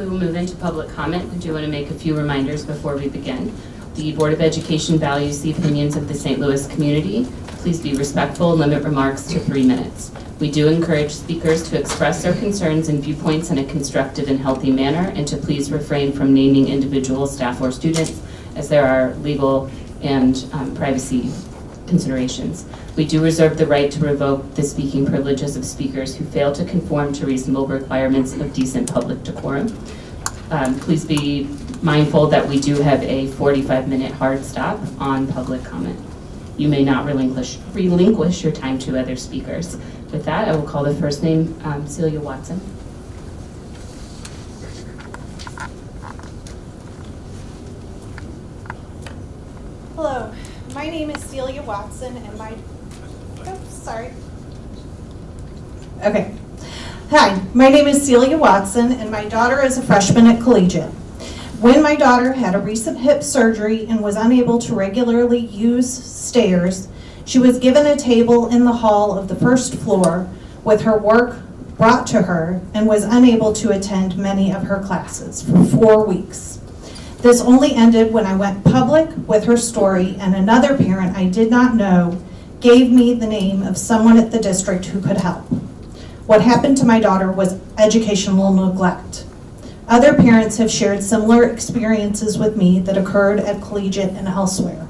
We will move into public comment. I do want to make a few reminders before we begin. The Board of Education values the opinions of the St. Louis community. Please be respectful and limit remarks to 3 minutes. We do encourage speakers to express their concerns and viewpoints in a constructive and healthy manner, and to please refrain from naming individual staff or students, as there are legal and privacy considerations. We do reserve the right to revoke the speaking privileges of speakers who fail to conform to reasonable requirements of decent public decorum. Please be mindful that we do have a 45-minute hard stop on public comment. You may not relinquish your time to other speakers. With that, I will call the first name, Celia Watson. Hello, my name is Celia Watson and Hi, my name is Celia Watson and my daughter is a freshman at Collegiate. When my daughter had a recent hip surgery and was unable to regularly use stairs, she was given a table in the hall of the first floor with her work brought to her and was unable to attend many of her classes for 4 weeks. This only ended when I went public with her story, and another parent I did not know gave me the name of someone at the district who could help. What happened to my daughter was educational neglect. Other parents have shared similar experiences with me that occurred at Collegiate and elsewhere.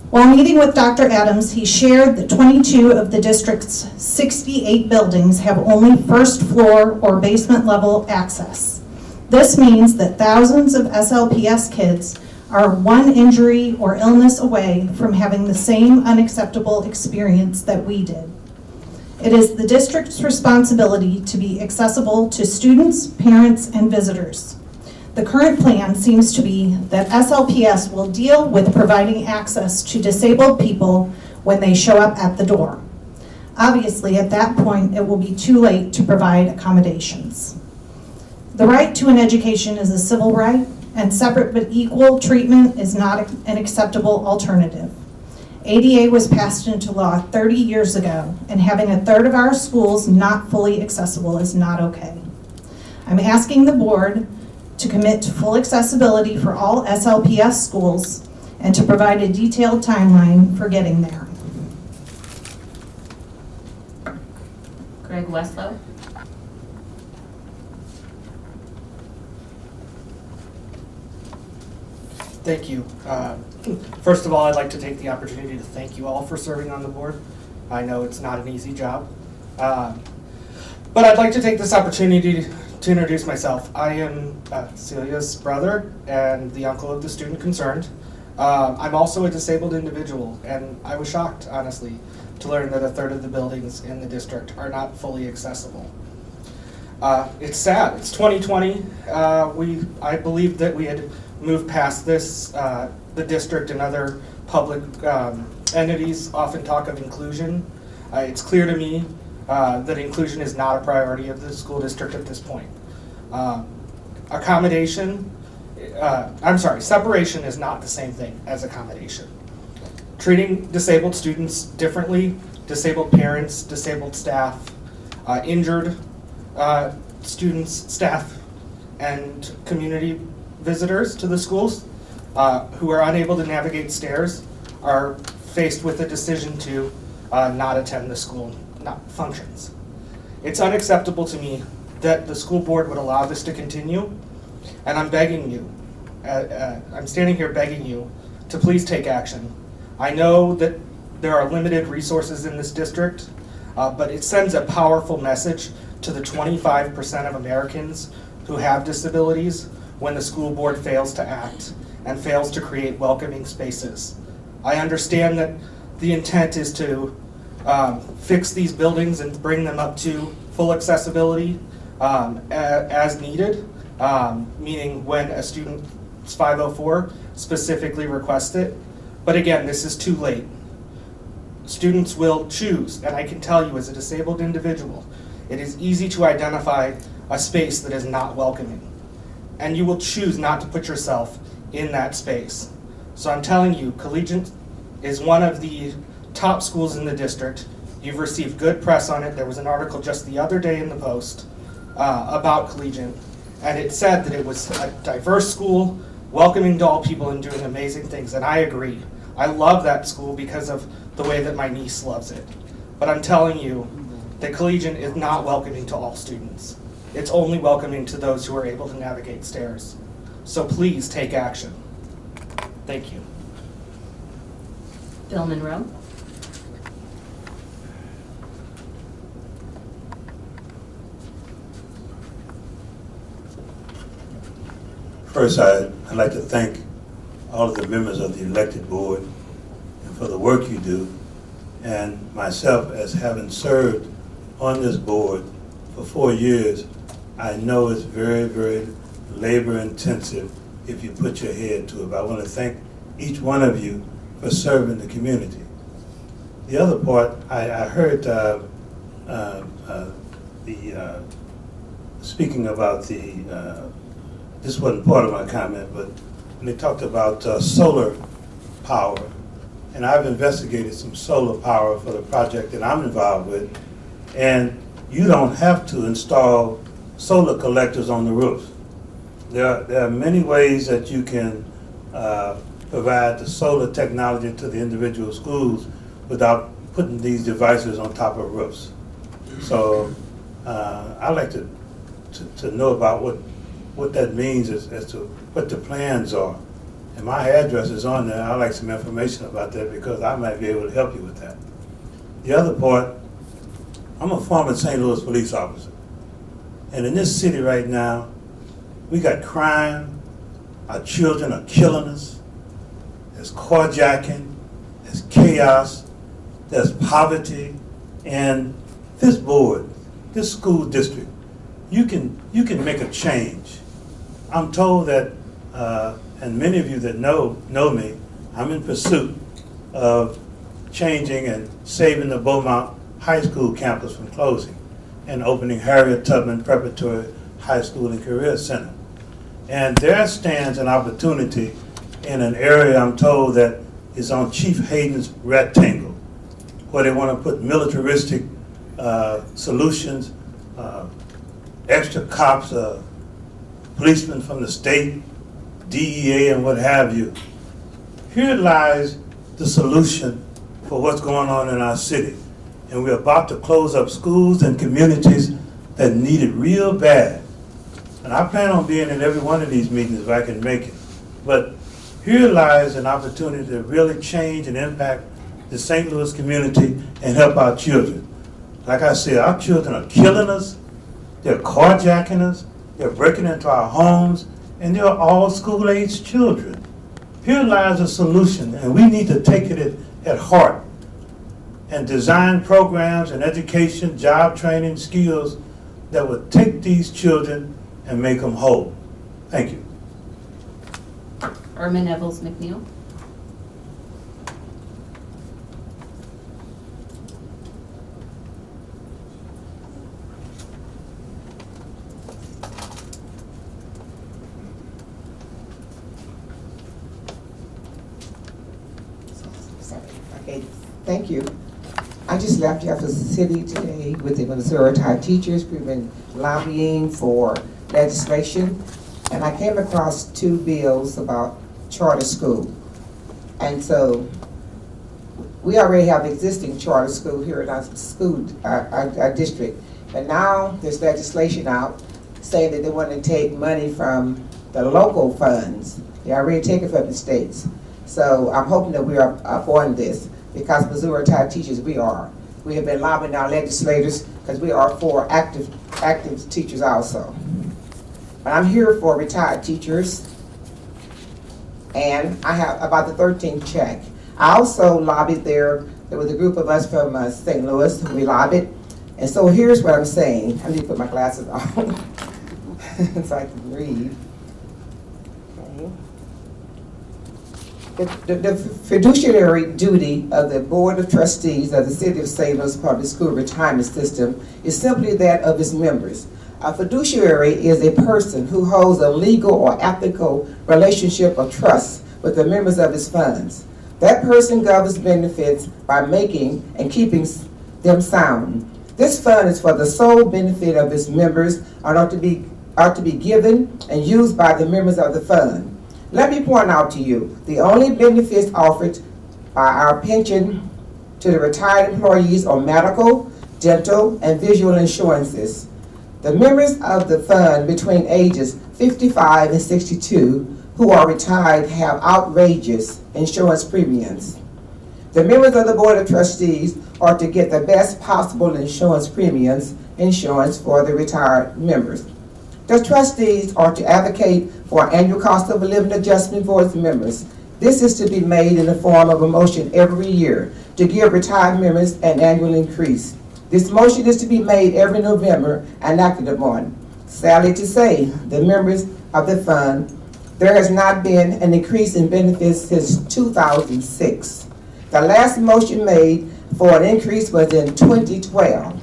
While meeting with Dr. Adams, he shared that 22 of the district's 68 buildings have only first floor or basement level access. This means that thousands of SLPS kids are one injury or illness away from having the same unacceptable experience that we did. It is the district's responsibility to be accessible to students, parents, and visitors. The current plan seems to be that SLPS will deal with providing access to disabled people when they show up at the door. Obviously, at that point, it will be too late to provide accommodations. The right to an education is a civil right, and separate but equal treatment is not an acceptable alternative. ADA was passed into law 30 years ago, and having a third of our schools not fully accessible is not okay. I'm asking the board to commit to full accessibility for all SLPS schools and to provide a detailed timeline for getting there. Greg Westlow. Thank you. First of all, I'd like to take the opportunity to thank you all for serving on the board. I know it's not an easy job. But I'd like to take this opportunity to introduce myself. I am Celia's brother and the uncle of the student concerned. I'm also a disabled individual, and I was shocked, honestly, to learn that a third of the buildings in the district are not fully accessible. It's sad. It's 2020. I believe that we had moved past this. The district and other public entities often talk of inclusion. It's clear to me that inclusion is not a priority of the school district at this point. Separation is not the same thing as accommodation. Treating disabled students differently, disabled parents, disabled staff, injured students, staff, and community visitors to the schools who are unable to navigate stairs are faced with a decision to not attend the school functions. It's unacceptable to me that the school board would allow this to continue, and I'm begging you, I'm standing here begging you to please take action. I know that there are limited resources in this district, but it sends a powerful message to the 25% of Americans who have disabilities when the school board fails to act and fails to create welcoming spaces. I understand that the intent is to fix these buildings and bring them up to full accessibility as needed, meaning when a student's 504 specifically requests it. But again, this is too late. Students will choose, and I can tell you as a disabled individual, it is easy to identify a space that is not welcoming. And you will choose not to put yourself in that space. So I'm telling you, Collegiate is one of the top schools in the district. You've received good press on it. There was an article just the other day in the Post about Collegiate. and it said that it was a diverse school, welcoming to all people and doing amazing things, and I agree. I love that school because of the way that my niece loves it. But I'm telling you that Collegian is not welcoming to all students. It's only welcoming to those who are able to navigate stairs. So please take action. Thank you. Bill Monroe. First, I'd like to thank all of the members of the elected board and for the work you do, and myself as having served on this board for 4 years, I know it's very, very labor intensive if you put your head to it. But I want to thank each one of you for serving the community. The other part, I heard speaking about this wasn't part of my comment, but when they talked about solar power, and I've investigated some solar power for the project that I'm involved with, and you don't have to install solar collectors on the roofs. There are many ways that you can provide the solar technology to the individual schools without putting these devices on top of roofs. So I'd like to know about what that means as to what the plans are. And my address is on there. I'd like some information about that because I might be able to help you with that. The other part, I'm a former St. Louis police officer. And in this city right now, we got crime. Our children are killing us. There's carjacking. There's chaos. There's poverty. And this board, this school district, you can make a change. I'm told that, and many of you that know me, I'm in pursuit of changing and saving the Beaumont High School campus from closing and opening Harriet Tubman Preparatory High School and Career Center. And there stands an opportunity in an area I'm told that is on Chief Hayden's rectangle, where they want to put militaristic solutions, extra cops, policemen from the state, DEA, and what have you. Here lies the solution for what's going on in our city. And we're about to close up schools and communities that need it real bad. And I plan on being in every one of these meetings if I can make it. But here lies an opportunity to really change and impact the St. Louis community and help our children. Like I said, our children are killing us, they're carjacking us, they're breaking into our homes, and they're all school-aged children. Here lies a solution, and we need to take it at heart and design programs and education, job training, skills that would take these children and make them whole. Thank you. Erman Evels McNeil. Okay, thank you. I just left Jefferson City today with the Missouri Tide teachers. We've been lobbying for legislation, and I came across 2 bills about charter school. And so we already have existing charter school here in our school, our district. But now there's legislation out saying that they want to take money from the local funds. They already take it from the states. So I'm hoping that we are up on this because Missouri Tide teachers, we are. We have been lobbying our legislators because we are for active teachers also. But I'm here for retired teachers, and I have about the 13th check. I also lobbied there was a group of us from St. Louis, we lobbied. And so here's what I'm saying. I need to put my glasses on so I can read. Okay. The fiduciary duty of the Board of Trustees of the City of St. Louis Public School Retirement System is simply that of its members. A fiduciary is a person who holds a legal or ethical relationship of trust with the members of his funds. That person governs benefits by making and keeping them sound. This fund is for the sole benefit of its members and are to be are to be given and used by the members of the fund. Let me point out to you, the only benefits offered by our pension to the retired employees are medical, dental, and visual insurances. The members of the fund between ages 55 and 62 who are retired have outrageous insurance premiums. The members of the Board of Trustees are to get the best possible insurance for the retired members. The trustees are to advocate for an annual cost of living adjustment for its members. This is to be made in the form of a motion every year to give retired members an annual increase. This motion is to be made every November and acted upon. Sadly to say, the members of the fund, there has not been an increase in benefits since 2006. The last motion made for an increase was in 2012,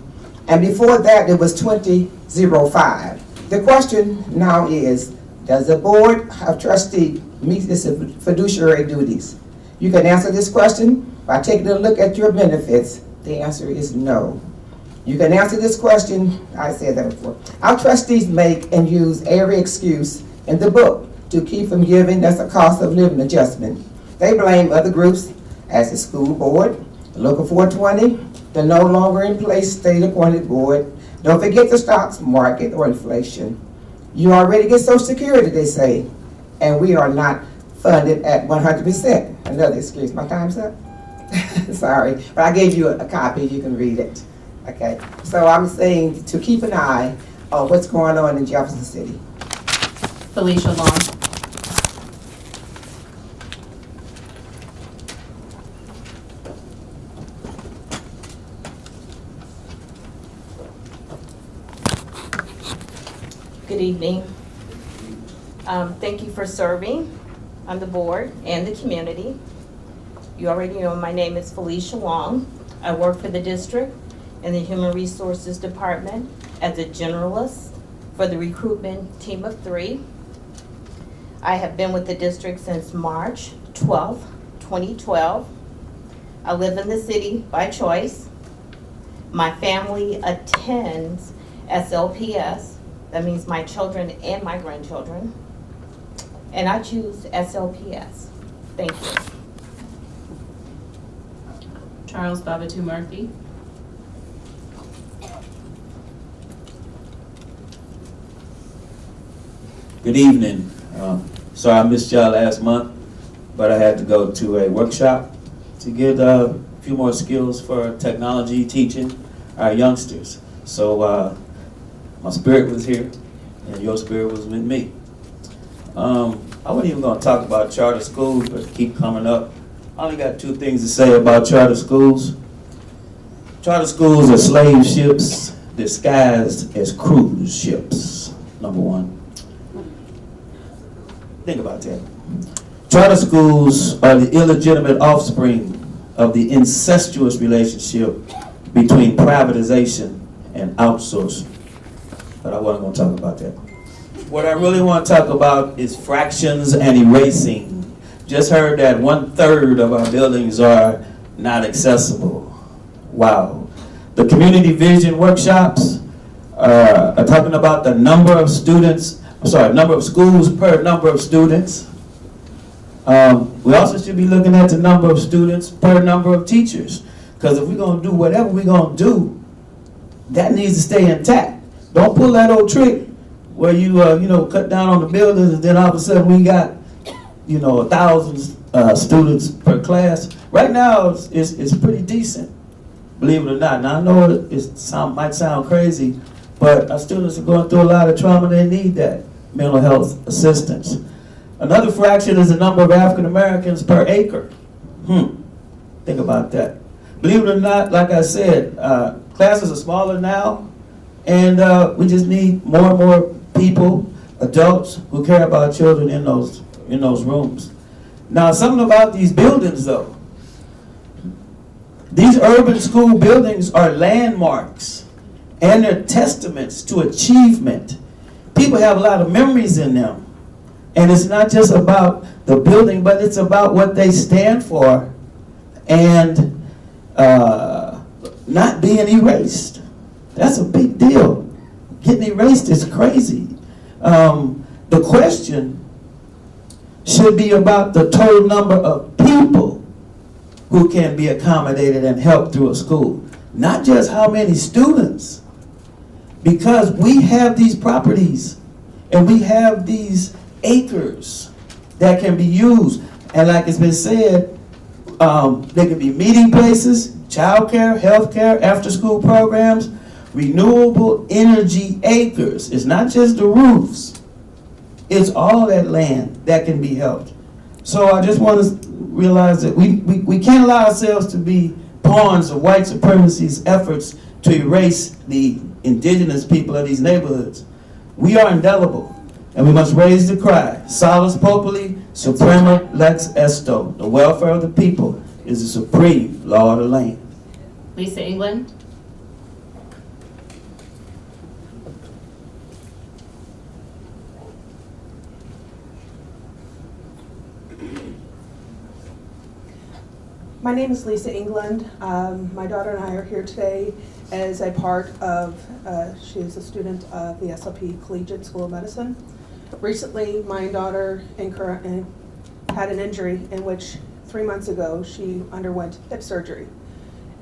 and before that it was 2005. The question now is, does the Board of Trustees meet its fiduciary duties? You can answer this question by taking a look at your benefits. The answer is no. You can answer this question, I said that before. Our trustees make and use every excuse in the book to keep from giving us a cost of living adjustment. They blame other groups as the school board, the local 420, the no longer in place state appointed board. Don't forget the stocks market or inflation. You already get Social Security, they say, and we are not funded at 100%. Another excuse. My time's up? Sorry, but I gave you a copy, you can read it. Okay, so I'm saying to keep an eye on what's going on in Jefferson City. Felicia Long. Good evening. Thank you for serving on the board and the community. You already know my name is Felicia Long. I work for the district in the Human Resources Department as a generalist for the recruitment team of 3. I have been with the district since March 12th, 2012. I live in the city by choice. My family attends SLPS. That means my children and my grandchildren. And I choose SLPS. Thank you. Charles Babatu Murphy. Good evening. Sorry I missed y'all last month, but I had to go to a workshop to get a few more skills for technology teaching our youngsters. So my spirit was here, and your spirit was with me. I wasn't even going to talk about charter schools, but keep coming up. I only got 2 things to say about charter schools. Charter schools are slave ships disguised as cruise ships, number 1. Think about that. Charter schools are the illegitimate offspring of the incestuous relationship between privatization and outsourcing. But I wasn't going to talk about that. What I really want to talk about is fractions and erasing. Just heard that 1/3 of our buildings are not accessible. Wow. The community vision workshops are talking about the number of students, number of schools per number of students. We also should be looking at the number of students per number of teachers. Because if we're going to do whatever we're going to do, that needs to stay intact. Don't pull that old trick where you, cut down on the buildings and then all of a sudden we got, 1,000 students per class. Right now, it's pretty decent, believe it or not. Now, I know it might sound crazy, but our students are going through a lot of trauma. They need that mental health assistance. Another fraction is the number of African Americans per acre. Think about that. Believe it or not, like I said, classes are smaller now, and we just need more and more people, adults, who care about children in those rooms. Now, something about these buildings, though. These urban school buildings are landmarks, and they're testaments to achievement. People have a lot of memories in them. And it's not just about the building, but it's about what they stand for and not being erased. That's a big deal. Getting erased is crazy. The question should be about the total number of people who can be accommodated and helped through a school, not just how many students. Because we have these properties and we have these acres that can be used. And like it's been said, they can be meeting places, childcare, healthcare, after-school programs, renewable energy acres. It's not just the roofs. It's all that land that can be helped. So I just want to realize that we can't allow ourselves to be pawns of white supremacy's efforts to erase the indigenous people of these neighborhoods. We are indelible, and we must raise the cry, Salus Populi, Suprema Lex Esto. The welfare of the people is the supreme law of the land. Lisa England? My name is Lisa England. My daughter and I are here today as a part of, she is a student of the SLP Collegiate School of Medicine. Recently, my daughter had an injury in which 3 months ago she underwent hip surgery.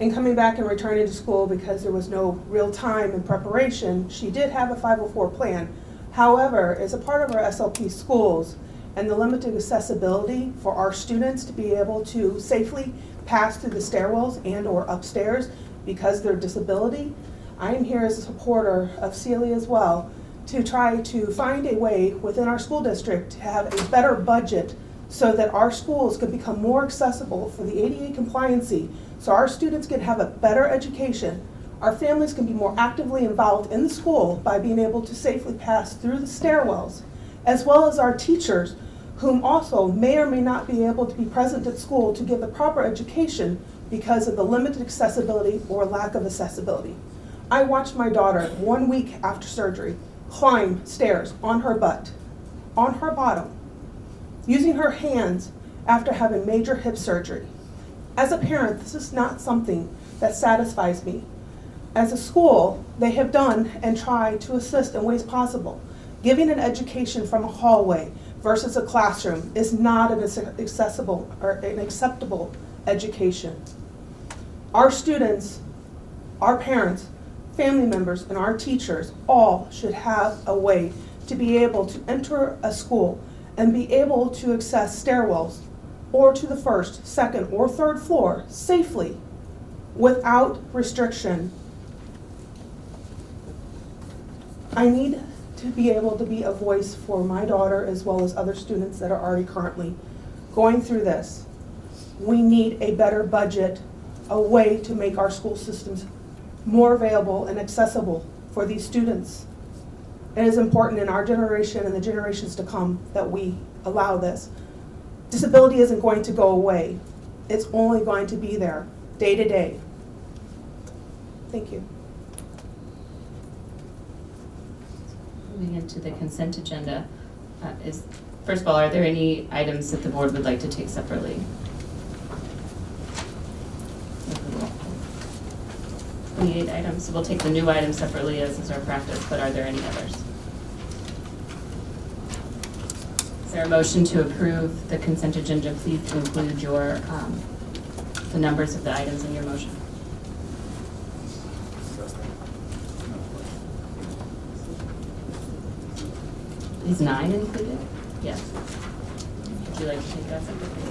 In coming back and returning to school, because there was no real time in preparation, she did have a 504 plan. However, as a part of our SLP schools and the limited accessibility for our students to be able to safely pass through the stairwells and or upstairs because of their disability, I am here as a supporter of Celia as well to try to find a way within our school district to have a better budget so that our schools can become more accessible for the ADA compliancy, so our students can have a better education, our families can be more actively involved in the school by being able to safely pass through the stairwells, as well as our teachers whom also may or may not be able to be present at school to give the proper education because of the limited accessibility or lack of accessibility. I watched my daughter 1 week after surgery climb stairs on her butt, on her bottom, using her hands after having major hip surgery. As a parent, this is not something that satisfies me. As a school, they have done and tried to assist in ways possible. Giving an education from a hallway versus a classroom is not an accessible or an acceptable education. Our students, our parents, family members, and our teachers all should have a way to be able to enter a school and be able to access stairwells or to the first, second, or third floor safely without restriction. I need to be able to be a voice for my daughter as well as other students that are already currently going through this. We need a better budget, a way to make our school systems more available and accessible for these students. It is important in our generation and the generations to come that we allow this. Disability isn't going to go away. It's only going to be there day to day. Thank you. Moving into the consent agenda, first of all, are there any items that the board would like to take separately? 28 items, so we'll take the new items separately as is our practice, but are there any others? Is there a motion to approve the consent agenda? Please include your, the numbers of the items in your motion. Is 9 included? Yes. Would you like to take that separately?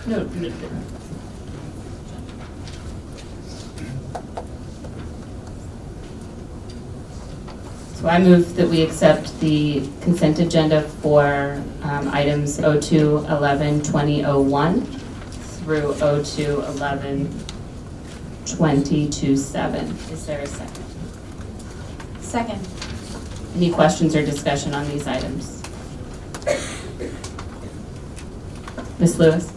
No. So I move that we accept the consent agenda for items 02, 11, 20, 01 through 02, 11, 20 to 7. Is there a second? Second. Any questions or discussion on these items? Ms. Lewis?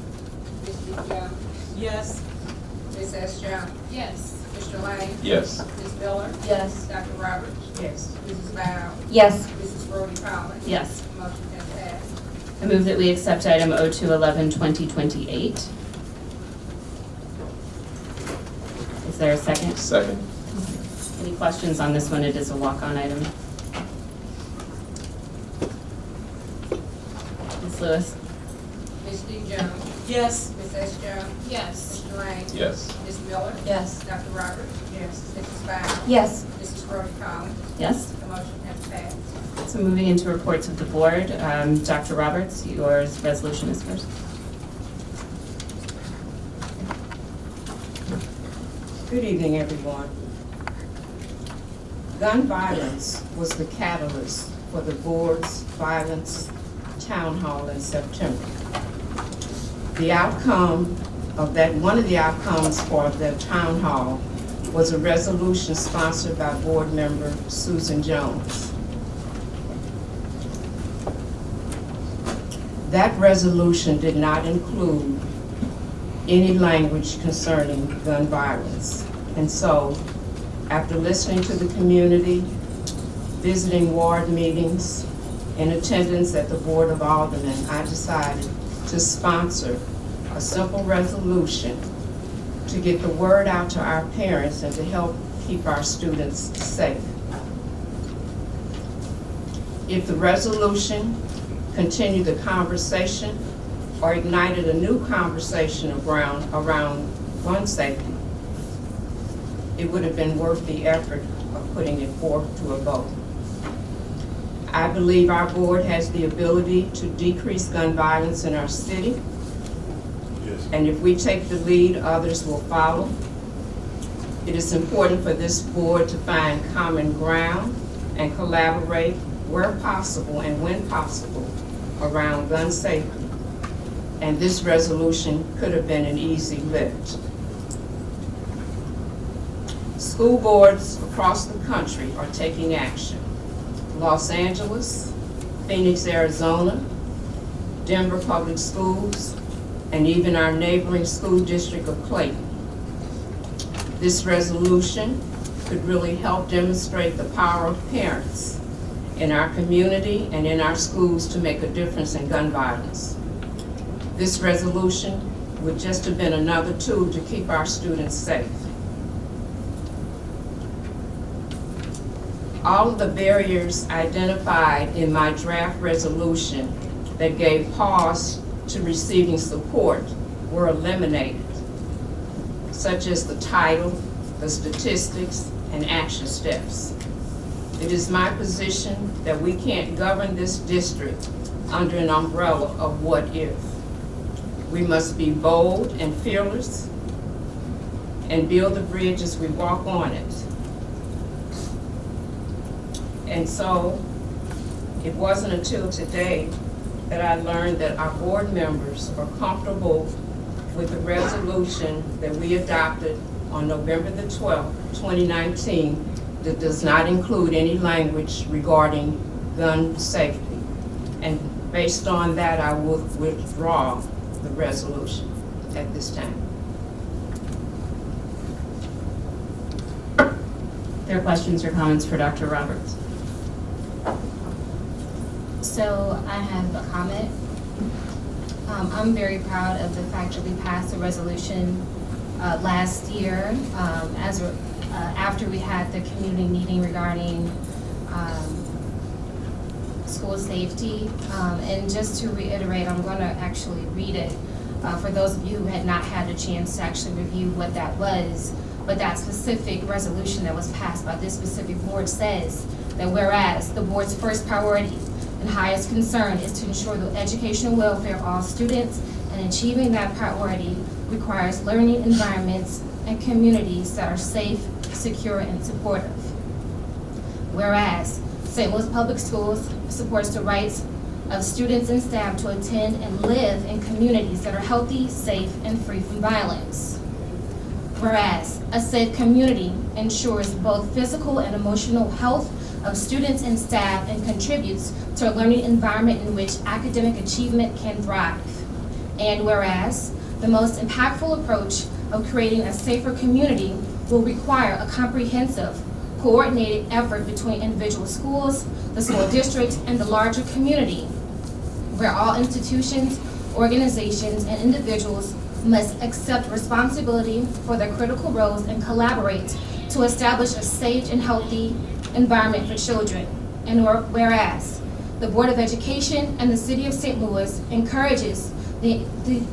Mrs. Jones? Yes. Ms. S. Jones? Yes. Mr. Lane? Yes. Ms. Miller? Yes. Dr. Roberts? Yes. Mrs. Bow? Yes. Mrs. Rhodey Collins? Yes. Motion has passed. I move that we accept item 02, 11, 20, 28. Is there a second? Second. Any questions on this one? It is a walk-on item. Ms. Lewis? Ms. D. Jones? Yes. Ms. S. Jones? Yes. Mr. Lang? Yes. Ms. Miller? Yes. Dr. Roberts? Yes. Mrs. Powell? Yes. Mrs. Brody Collins? Yes? The motion has passed. So moving into reports of the board, Dr. Roberts, your resolution is first. Good evening, everyone. Gun violence was the catalyst for the board's violence town hall in September. The outcome of that, one of the outcomes for the town hall was a resolution sponsored by board member Susan Jones. That resolution did not include any language concerning gun violence. And so, after listening to the community, visiting ward meetings, and attendance at the Board of Aldermen, I decided to sponsor a simple resolution to get the word out to our parents and to help keep our students safe. If the resolution continued the conversation or ignited a new conversation around gun safety, it would have been worth the effort of putting it forth to a vote. I believe our board has the ability to decrease gun violence in our city. Yes. And if we take the lead, others will follow. It is important for this board to find common ground and collaborate where possible and when possible around gun safety. And this resolution could have been an easy lift. School boards across the country are taking action. Los Angeles, Phoenix, Arizona, Denver Public Schools, and even our neighboring school district of Clayton. This resolution could really help demonstrate the power of parents in our community and in our schools to make a difference in gun violence. This resolution would just have been another tool to keep our students safe. All of the barriers identified in my draft resolution that gave pause to receiving support were eliminated, such as the title, the statistics, and action steps. It is my position that we can't govern this district under an umbrella of what if. We must be bold and fearless and build the bridge as we walk on it. And so, it wasn't until today that I learned that our board members are comfortable with the resolution that we adopted on November the 12th, 2019, that does not include any language regarding gun safety. And based on that, I will withdraw the resolution at this time. There are questions or comments for Dr. Roberts? So I have a comment. I'm very proud of the fact that we passed a resolution last year after we had the community meeting regarding school safety. And just to reiterate, I'm going to actually read it for those of you who had not had a chance to actually review what that was. But that specific resolution that was passed by this specific board says that whereas the board's first priority and highest concern is to ensure the educational welfare of all students, and achieving that priority requires learning environments and communities that are safe, secure, and supportive. Whereas St. Louis Public Schools supports the rights of students and staff to attend and live in communities that are healthy, safe, and free from violence. Whereas a safe community ensures both physical and emotional health of students and staff and contributes to a learning environment in which academic achievement can thrive. And whereas the most impactful approach of creating a safer community will require a comprehensive, coordinated effort between individual schools, the school district, and the larger community, where all institutions, organizations, and individuals must accept responsibility for their critical roles and collaborate to establish a safe and healthy environment for children. And whereas the Board of Education and the City of St. Louis encourages the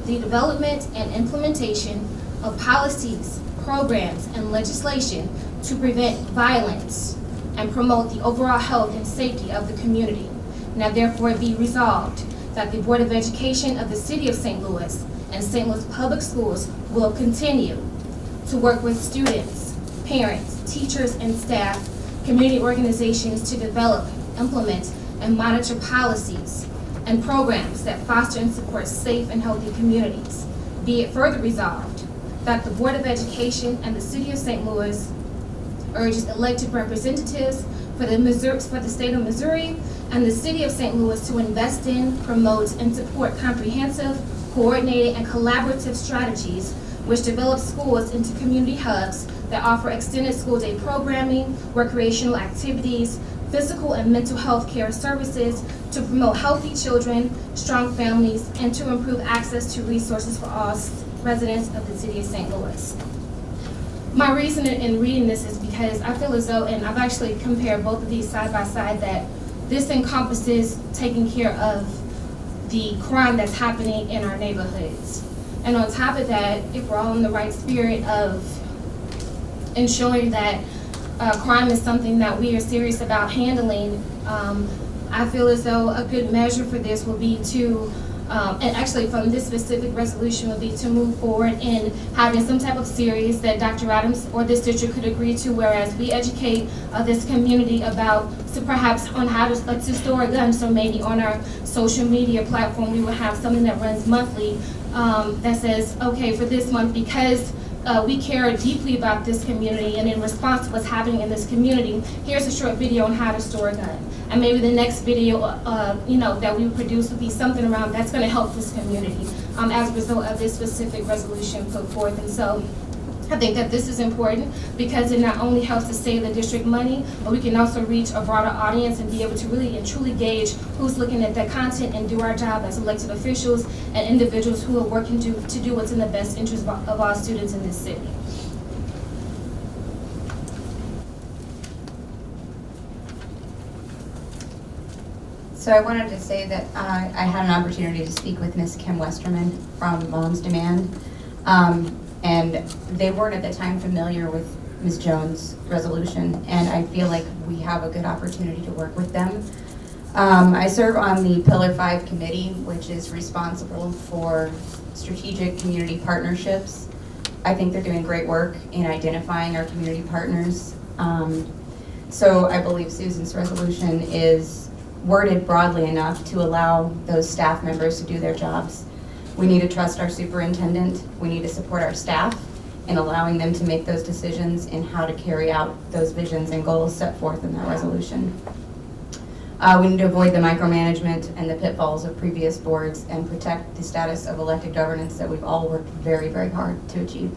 development and implementation of policies, programs, and legislation to prevent violence and promote the overall health and safety of the community. Now therefore be resolved that the Board of Education of the City of St. Louis and St. Louis Public Schools will continue to work with students, parents, teachers, and staff, community organizations to develop, implement, and monitor policies and programs that foster and support safe and healthy communities. Be it further resolved that the Board of Education and the City of St. Louis urges elected representatives for the state of Missouri and the City of St. Louis to invest in, promote, and support comprehensive, coordinated, and collaborative strategies which develop schools into community hubs that offer extended school day programming, recreational activities, physical and mental health care services to promote healthy children, strong families, and to improve access to resources for all residents of the City of St. Louis. My reason in reading this is because I feel as though, and I've actually compared both of these side by side, that this encompasses taking care of the crime that's happening in our neighborhoods. And on top of that, if we're all in the right spirit of ensuring that crime is something that we are serious about handling, I feel as though a good measure for this will be to, and actually from this specific resolution will be to move forward in having some type of series that Dr. Adams or this district could agree to, whereas we educate this community about, so perhaps on how to store a gun. So maybe on our social media platform, we will have something that runs monthly that says, okay, for this month, because we care deeply about this community and in response to what's happening in this community, here's a short video on how to store a gun. And maybe the next video that we produce would be something around that's going to help this community as a result of this specific resolution put forth. And so I think that this is important because it not only helps to save the district money, but we can also reach a broader audience and be able to really and truly gauge who's looking at that content and do our job as elected officials and individuals who are working to do what's in the best interest of all students in this city. So I wanted to say that I had an opportunity to speak with Ms. Kim Westerman from Moms Demand. And they weren't at the time familiar with Ms. Jones' resolution, and I feel like we have a good opportunity to work with them. I serve on the Pillar 5 committee, which is responsible for strategic community partnerships. I think they're doing great work in identifying our community partners. So I believe Susan's resolution is worded broadly enough to allow those staff members to do their jobs. We need to trust our superintendent. We need to support our staff in allowing them to make those decisions in how to carry out those visions and goals set forth in that resolution. We need to avoid the micromanagement and the pitfalls of previous boards and protect the status of elected governance that we've all worked very, very hard to achieve.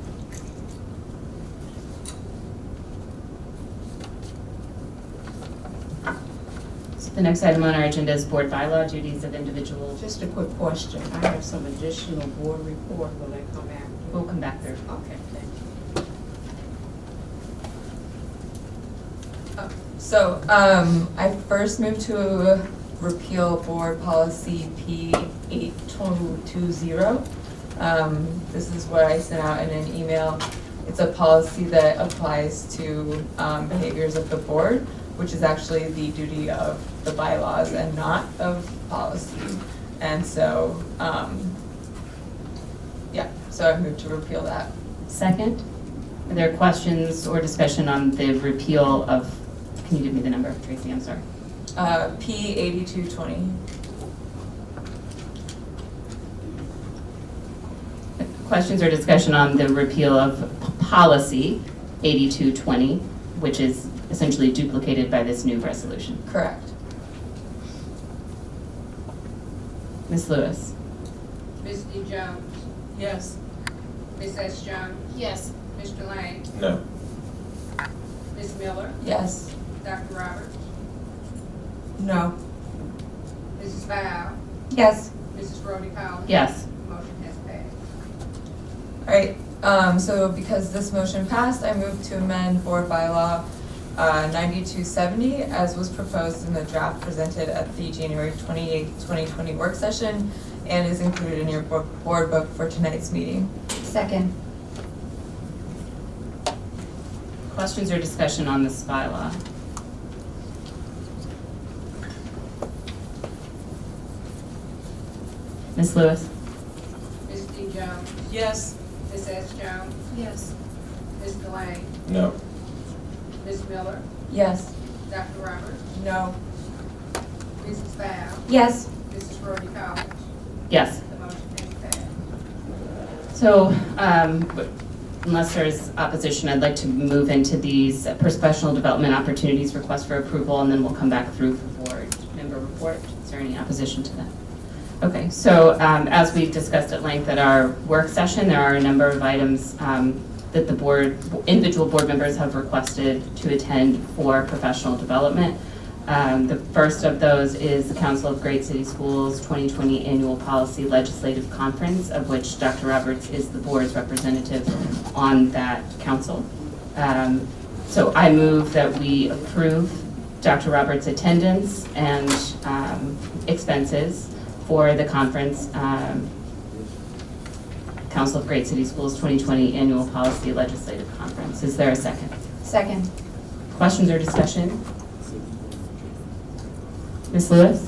The next item on our agenda is board bylaw, duties of individuals. Just a quick question. I have some additional board report. Will they come after? We'll come back there. Okay, thank you. So I first moved to repeal board policy P8220. This is what I sent out in an email. It's a policy that applies to behaviors of the board, which is actually the duty of the bylaws and not of policy. And so, so I moved to repeal that. Second, are there questions or discussion on the repeal of, can you give me the number, Tracy, I'm sorry? P8220. Questions or discussion on the repeal of policy 8220, which is essentially duplicated by this new resolution? Correct. Ms. Lewis? Ms. D. Jones? Yes. Ms. S. Jones? Yes. Mr. Lane? No. Ms. Miller? Yes. Dr. Roberts? No. Mrs. Val? Yes. Mrs. Brody Collins? Yes. Motion has passed. All right, So because this motion passed, I move to amend Board Bylaw 9270 as was proposed in the draft presented at the January 28, 2020 work session and is included in your board book for tonight's meeting. Second. Questions or discussion on this bylaw? Ms. Lewis? Ms. D. Jones, Yes. Ms. S. Jones, Yes. Mr. Lane, No. Ms. Miller, Yes. Dr. Roberts, No. Mrs. Val, Yes. Mrs. Brody Collins. Yes. The motion is passed. So, unless there's opposition, I'd like to move into these professional development opportunities request for approval, and then we'll come back through for board member report. Is there any opposition to that? Okay, so as we discussed at length at our work session, there are a number of items that the individual board members have requested to attend for professional development. The first of those is the Council of Great City Schools 2020 Annual Policy Legislative Conference, of which Dr. Roberts is the board's representative on that council. So I move that we approve Dr. Roberts' attendance and expenses for the conference, Council of Great City Schools 2020 Annual Policy Legislative Conference. Is there a second? Second. Questions or discussion? Ms. Lewis?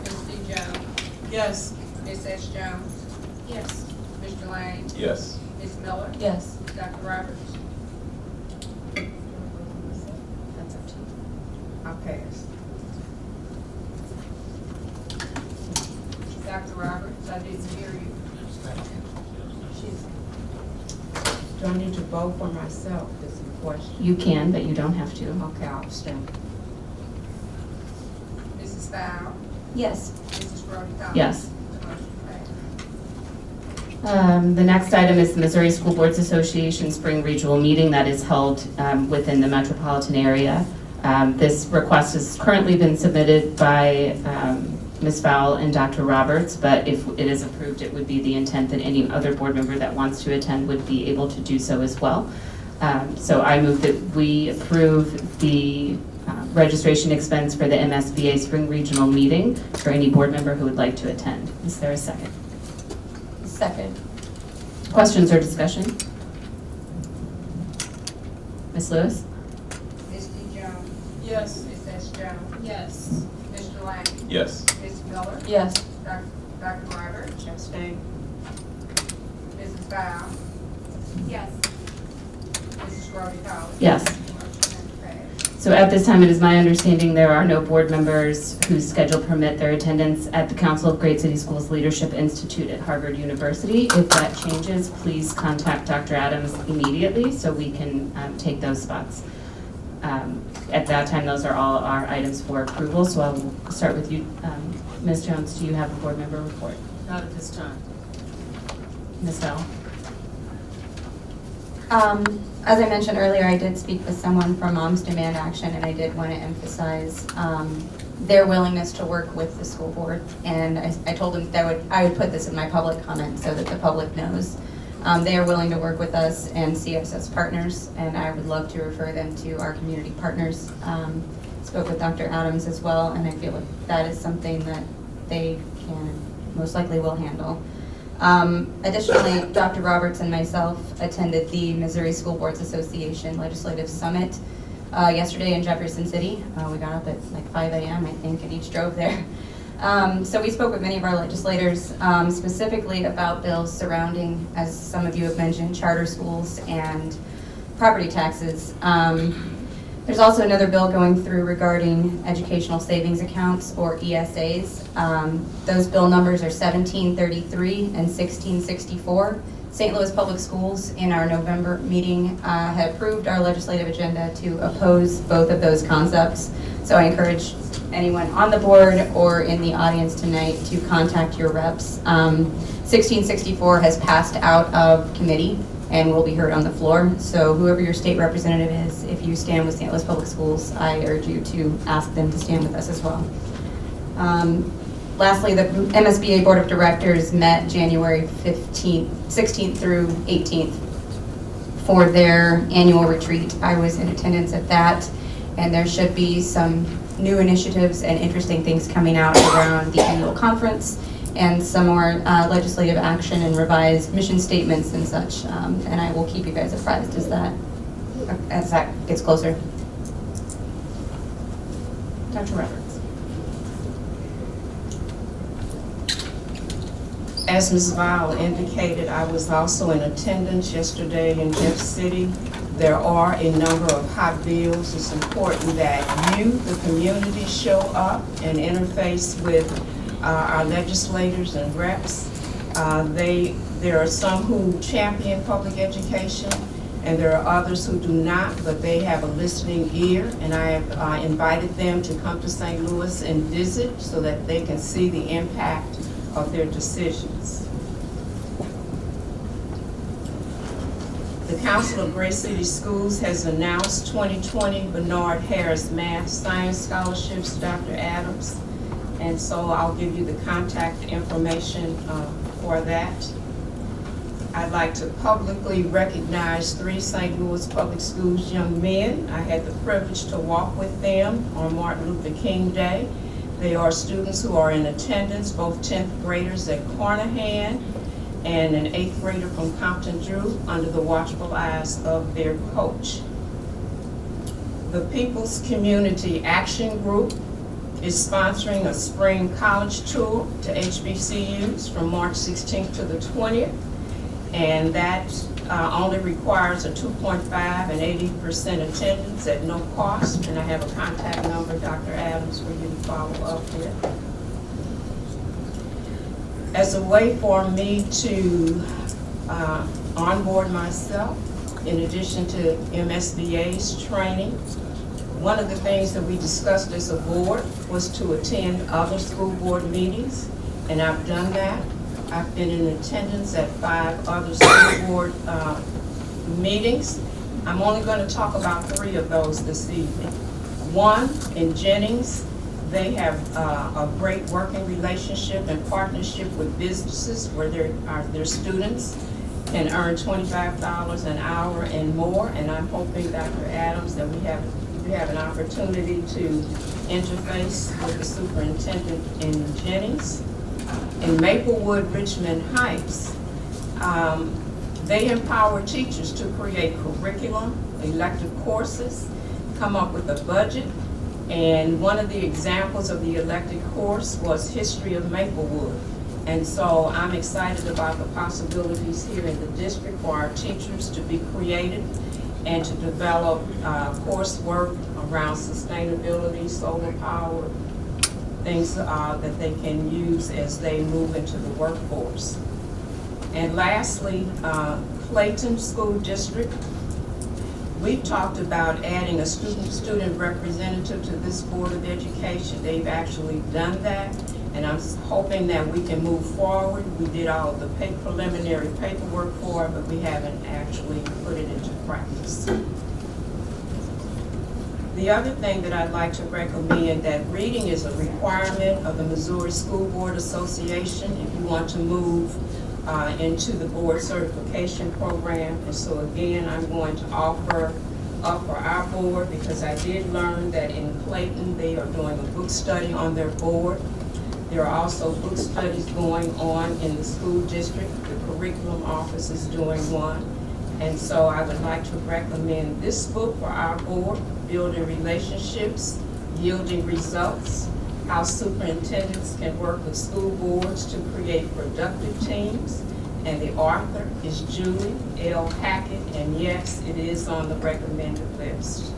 Ms. D. Jones, Yes. Ms. S. Jones, Yes. Mr. Lane, Yes. Ms. Miller, Yes. Dr. Roberts. That's up to you. I'll pass. Dr. Roberts, I didn't hear you. Do I need to vote for myself? Is the question. You can, but you don't have to. Okay, I'll abstain. Mrs. Val, Yes. Mrs. Brody Collins. Yes. The motion passed. The next item is the Missouri School Boards Association Spring Regional Meeting that is held within the metropolitan area. This request has currently been submitted by Ms. Fowle and Dr. Roberts, but if it is approved, it would be the intent that any other board member that wants to attend would be able to do so as well. So I move that we approve the registration expense for the MSBA Spring Regional Meeting for any board member who would like to attend. Is there a second? Second. Questions or discussion? Ms. Lewis? Ms. D. Jones, Yes. Ms. S. Jones, Yes. Mr. Lane, Yes. Ms. Miller, Yes. Dr. Roberts, Abstain. Mrs. Val, Yes. Mrs. Brody Collins. Yes. The motion is passed. So at this time, it is my understanding there are no board members whose schedule permit their attendance at the Council of Great City Schools Leadership Institute at Harvard University. If that changes, please contact Dr. Adams immediately so we can take those spots. At that time, those are all our items for approval, so I will start with you. Ms. Jones, do you have a board member report? Not at this time. Ms. Bell? As I mentioned earlier, I did speak with someone from Moms Demand Action, and I did want to emphasize their willingness to work with the school board. And I told them that I would put this in my public comment so that the public knows. They are willing to work with us and see us as partners, and I would love to refer them to our community partners. Spoke with Dr. Adams as well, and I feel like that is something that they can, most likely will handle. Additionally, Dr. Roberts and myself attended the Missouri School Boards Association Legislative Summit yesterday in Jefferson City. We got up at like 5 a.m., I think, and each drove there. So we spoke with many of our legislators specifically about bills surrounding, as some of you have mentioned, charter schools and property taxes. There's also another bill going through regarding educational savings accounts, or ESAs. Those bill numbers are 1733 and 1664. St. Louis Public Schools, in our November meeting, had approved our legislative agenda to oppose both of those concepts. So I encourage anyone on the board or in the audience tonight to contact your reps. 1664 has passed out of committee and will be heard on the floor. So whoever your state representative is, if you stand with St. Louis Public Schools, I urge you to ask them to stand with us as well. Lastly, the MSBA Board of Directors met January 16th through 18th for their annual retreat. I was in attendance at that, and there should be some new initiatives and interesting things coming out around the annual conference, and some more legislative action and revised mission statements and such. And I will keep you guys apprised as that gets closer. Dr. Roberts. As Ms. Vile indicated, I was also in attendance yesterday in Jeff City. There are a number of hot bills. It's important that you, the community, show up and interface with our legislators and reps. There are some who champion public education, and there are others who do not, but they have a listening ear, and I have invited them to come to St. Louis and visit so that they can see the impact of their decisions. The Council of Great City Schools has announced 2020 Bernard Harris Math Science Scholarships to Dr. Adams, and so I'll give you the contact information for that. I'd like to publicly recognize 3 St. Louis Public Schools young men. I had the privilege to walk with them on Martin Luther King Day. They are students who are in attendance, both 10th graders at Carnahan and an 8th grader from Compton Drew, under the watchful eyes of their coach. The People's Community Action Group is sponsoring a spring college tour to HBCUs from March 16th to the 20th. And that only requires a 2.5 and 80% attendance at no cost. And I have a contact number, Dr. Adams, for you to follow up with. As a way for me to onboard myself, in addition to MSBA's training, one of the things that we discussed as a board was to attend other school board meetings, and I've done that. I've been in attendance at 5 other school board meetings. I'm only going to talk about 3 of those this evening. One, in Jennings, they have a great working relationship and partnership with businesses where their students can earn $25 an hour and more, and I'm hoping, Dr. Adams, that we have an opportunity to interface with the superintendent in Jennings. In Maplewood, Richmond Heights, they empower teachers to create curriculum, elective courses, come up with a budget, and one of the examples of the elective course was History of Maplewood. And so I'm excited about the possibilities here in the district for our teachers to be creative and to develop coursework around sustainability, solar power, things that they can use as they move into the workforce. And lastly, Clayton School District. We've talked about adding a student representative to this Board of Education. They've actually done that, and I'm hoping that we can move forward. We did all of the preliminary paperwork for it, but we haven't actually put it into practice. The other thing that I'd like to recommend, that reading is a requirement of the Missouri School Board Association if you want to move into the board certification program. And so again, I'm going to offer up for our board, because I did learn that in Clayton they are doing a book study on their board. There are also book studies going on in the school district. The curriculum office is doing one. And so I would like to recommend this book for our board, Building Relationships, Yielding Results, How Superintendents Can Work with School Boards to Create Productive Teams. And the author is Julie L. Hackett, and yes, it is on the recommended list.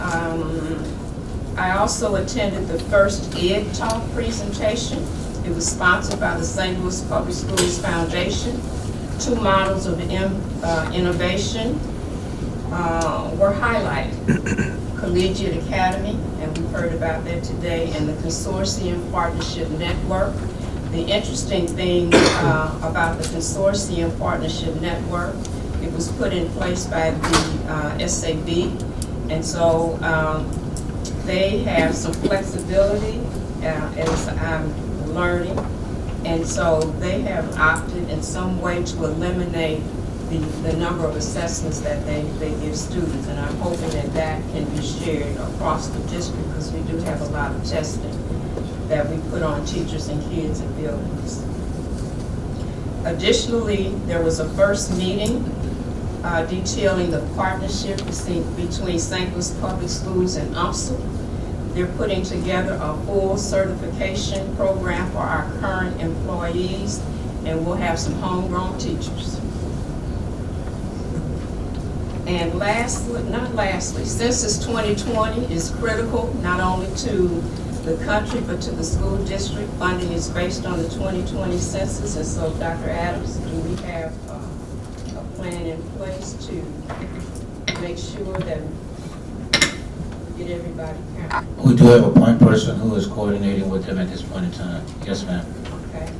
I also attended the first Ed Talk presentation. It was sponsored by the St. Louis Public Schools Foundation. 2 models of innovation were highlighted. Collegiate Academy, and we've heard about that today, and the Consortium Partnership Network. The interesting thing about the Consortium Partnership Network, it was put in place by the SAB, and so they have some flexibility as I'm learning, and so they have opted in some way to eliminate the number of assessments that they give students. And I'm hoping that that can be shared across the district, because we do have a lot of testing that we put on teachers and kids and buildings. Additionally, there was a first meeting detailing the partnership between St. Louis Public Schools and UMSL. They're putting together a full certification program for our current employees, and we'll have some homegrown teachers. And lastly, Census 2020 is critical not only to the country but to the school district. Funding is based on the 2020 census, and so Dr. Adams, do we have a plan in place to make sure that we get everybody counted? We do have a point person who is coordinating with them at this point in time. Yes, ma'am. Okay.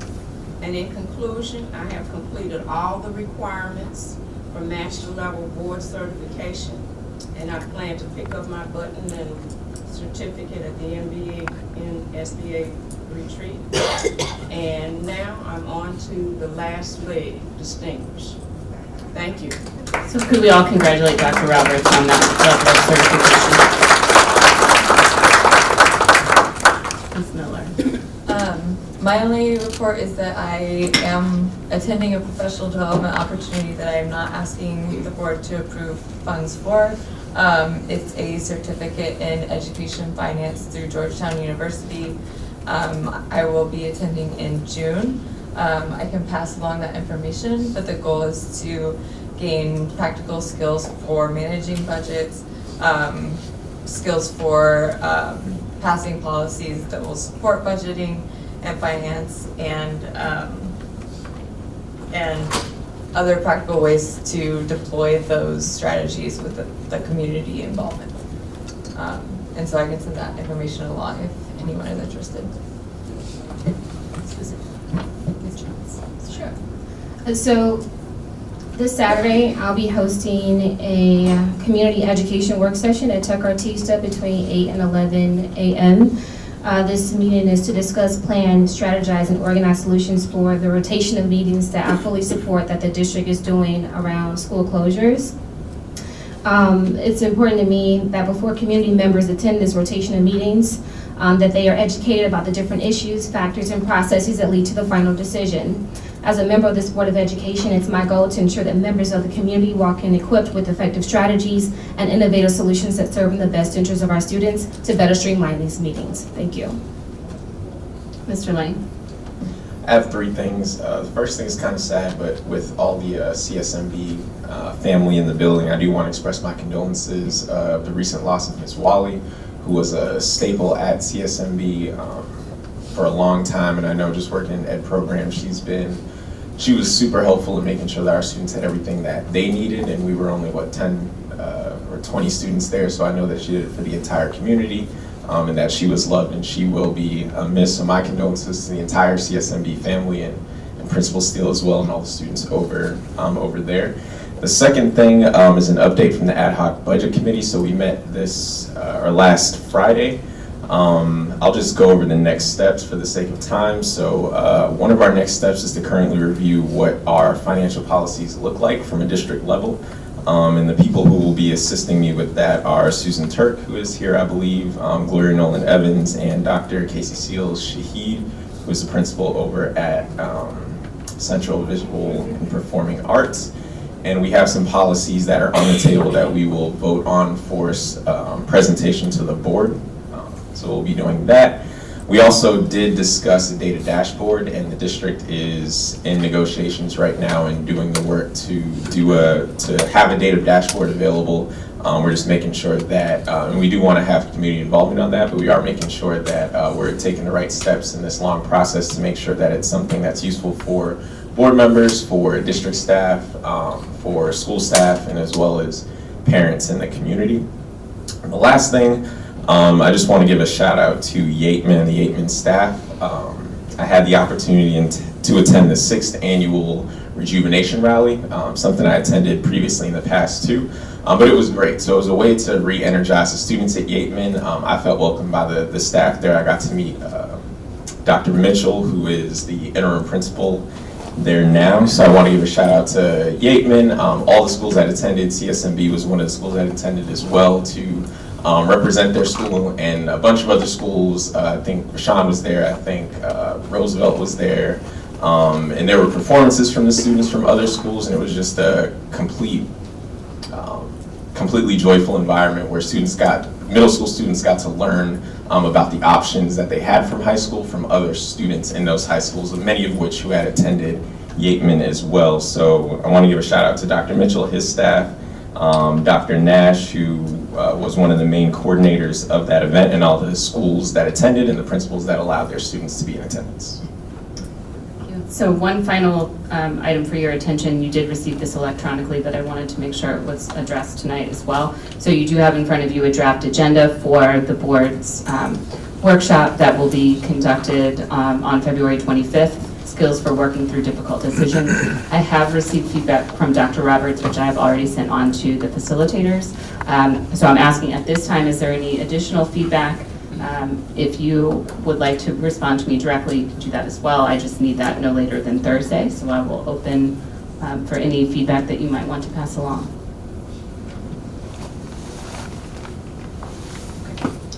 And in conclusion, I have completed all the requirements for master level board certification, and I plan to pick up my button and certificate at the MBA and SBA retreat. And now I'm on to the last leg, distinguish. Thank you. So could we all congratulate Dr. Roberts on that level of certification? Ms. Miller. My only report is that I am attending a professional development opportunity that I am not asking the board to approve funds for. It's a certificate in education finance through Georgetown University. I will be attending in June. I can pass along that information, but the goal is to gain practical skills for managing budgets, skills for passing policies that will support budgeting and finance, and other practical ways to deploy those strategies with the community involvement. And so I can send that information along if anyone is interested. Sure. So this Saturday, I'll be hosting a community education work session at Tuck Artista between 8 and 11 a.m. This meeting is to discuss, plan, strategize, and organize solutions for the rotation of meetings that I fully support that the district is doing around school closures. It's important to me that before community members attend this rotation of meetings, that they are educated about the different issues, factors, and processes that lead to the final decision. As a member of this Board of Education, it's my goal to ensure that members of the community walk in equipped with effective strategies and innovative solutions that serve in the best interest of our students to better streamline these meetings. Thank you. Mr. Lane. I have three things. The first thing is kind of sad, but with all the CSMB family in the building, I do want to express my condolences of the recent loss of Ms. Wally, who was a staple at CSMB for a long time, and I know just working in ed programs, she was super helpful in making sure that our students had everything that they needed, and we were only, 10 or 20 students there, so I know that she did it for the entire community, and that she was loved, and she will be missed. So my condolences to the entire CSMB family and Principal Steele as well, and all the students over there. The second thing is an update from the Ad Hoc Budget Committee. So we met last Friday. I'll just go over the next steps for the sake of time. So one of our next steps is to currently review what our financial policies look like from a district level. And the people who will be assisting me with that are Susan Turk, who is here, I believe, Gloria Nolan Evans, and Dr. Casey Seals Shahid, who is the principal over at Central Visual and Performing Arts. And we have some policies that are on the table that we will vote on for presentation to the board. So we'll be doing that. We also did discuss a data dashboard, and the district is in negotiations right now and doing the work to have a data dashboard available. We're just making sure that, and we do want to have community involvement on that, but we are making sure that we're taking the right steps in this long process to make sure that it's something that's useful for board members, for district staff, for school staff, and as well as parents in the community. And the last thing, I just want to give a shout out to Yateman and the Yateman staff. I had the opportunity to attend the 6th annual Rejuvenation Rally, something I attended previously in the past too, but it was great. So it was a way to re-energize the students at Yateman. I felt welcomed by the staff there. I got to meet Dr. Mitchell, who is the interim principal, there now. So I want to give a shout out to Yateman, all the schools that attended. CSMB was one of the schools that attended as well to represent their school, and a bunch of other schools. I think Rashawn was there, I think Roosevelt was there. And there were performances from the students from other schools, and it was just a completely joyful environment where middle school students got to learn about the options that they had from high school from other students in those high schools, many of which who had attended Yateman as well. So I want to give a shout out to Dr. Mitchell, his staff, Dr. Nash, who was one of the main coordinators of that event, and all the schools that attended and the principals that allowed their students to be in attendance. So one final item for your attention. You did receive this electronically, but I wanted to make sure it was addressed tonight as well. So you do have in front of you a draft agenda for the board's workshop that will be conducted on February 25th, Skills for Working Through Difficult Decisions. I have received feedback from Dr. Roberts, which I have already sent on to the facilitators. So I'm asking at this time, is there any additional feedback? If you would like to respond to me directly, you can do that as well. I just need that no later than Thursday, so I will open for any feedback that you might want to pass along.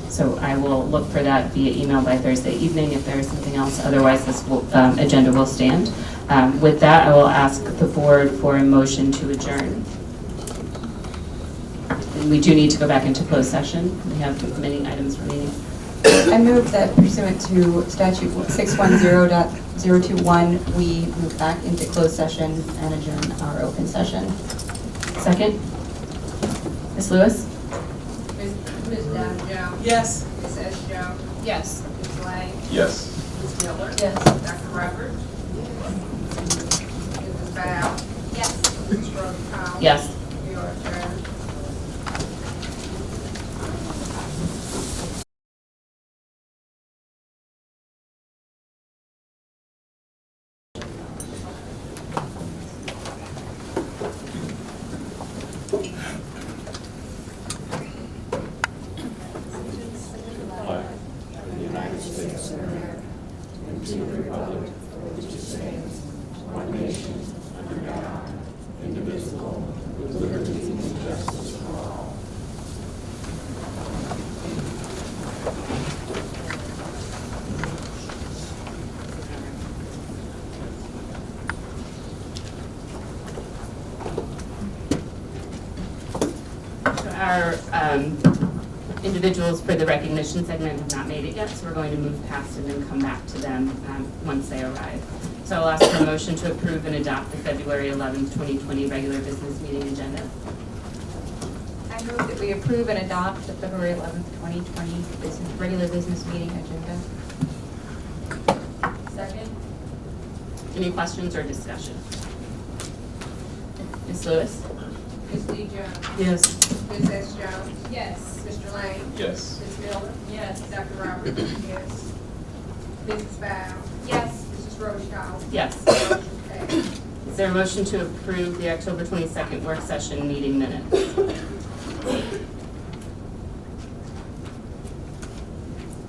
So I will look for that via email by Thursday evening if there is something else. Otherwise, this agenda will stand. With that, I will ask the board for a motion to adjourn. And we do need to go back into closed session. We have many items remaining. I move that pursuant to statute 610.021, we move back into closed session and adjourn our open session. Second? Ms. Lewis? Ms. Donna Jones? Yes. Ms. S. Jones? Yes. Ms. Lane? Yes. Ms. Miller? Yes. Dr. Roberts? Mrs. Bow? Yes. Mrs. Rhoda Collins? Yes. We are adjourned. Our individuals for the recognition segment have not made it yet, so we're going to move past and then come back to them once they arrive. So I'll ask for a motion to approve and adopt the February 11th, 2020 regular business meeting agenda. I move that we approve and adopt the February 11th, 2020 regular business meeting agenda. Second? Any questions or discussion? Ms. Lewis? Ms. D. Jones? Yes. Ms. S. Jones? Yes. Mr. Lane? Yes. Ms. Miller? Yes. Dr. Roberts? Yes. Mrs. Bow? Yes. Mrs. Rhoda Collins? Yes. Motion passed. Is there a motion to approve the October 22nd work session meeting minutes?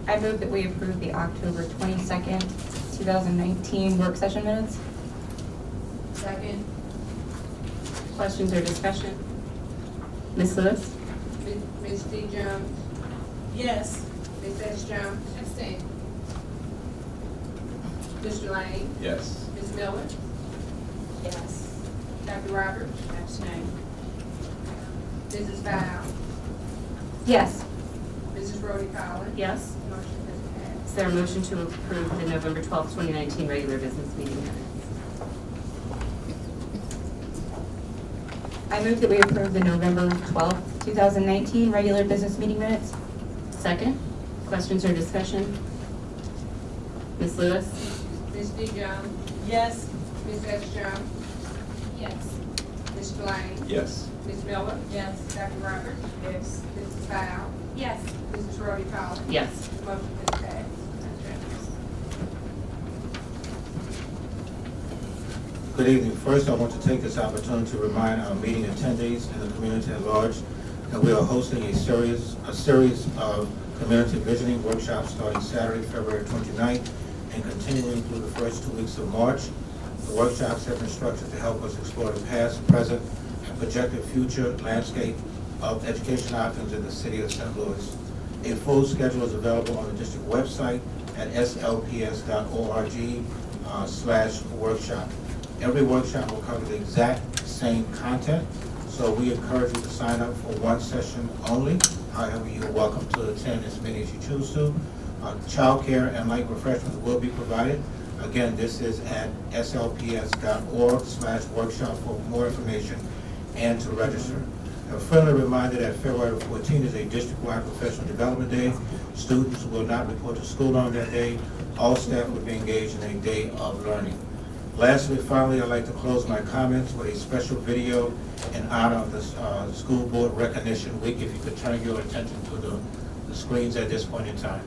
I move that we approve the October 22nd, 2019 work session minutes. Second. Questions or discussion? Ms. Lewis? Ms. D. Jones? Yes. Ms. S. Jones? Abstain. Mr. Lane? Yes. Ms. Miller? Yes. Dr. Roberts? Abstain. Mrs. Bow? Yes. Mrs. Rhoda Collins? Yes. Motion has passed. Is there a motion to approve the November 12th, 2019 regular business meeting minutes? I move that we approve the November 12th, 2019 regular business meeting minutes. Second? Questions or discussion? Ms. Lewis? Ms. D. Jones? Yes. Ms. S. Jones? Yes. Mr. Lane? Yes. Ms. Miller? Yes. Dr. Roberts? Yes. Mrs. Bow? Yes. Mrs. Rhoda Collins? Yes. Motion has passed. Good evening. First, I want to take this opportunity to remind our meeting attendees and the community at large that we are hosting a series of community visioning workshops starting Saturday, February 29th, and continuing through the first 2 weeks of March. The workshops have been structured to help us explore the past, present, and projected future landscape of education options in the city of St. Louis. A full schedule is available on the district website at slps.org/workshop. Every workshop will cover the exact same content, so we encourage you to sign up for one session only. However, you're welcome to attend as many as you choose to. Childcare and light refreshments will be provided. Again, this is at slps.org/workshop for more information and to register. A friendly reminder that February 14th is a district-wide professional development day. Students will not report to school on that day. All staff will be engaged in a day of learning. Lastly, finally, I'd like to close my comments with a special video in honor of the School Board Recognition Week. If you could turn your attention to the screens at this point in time.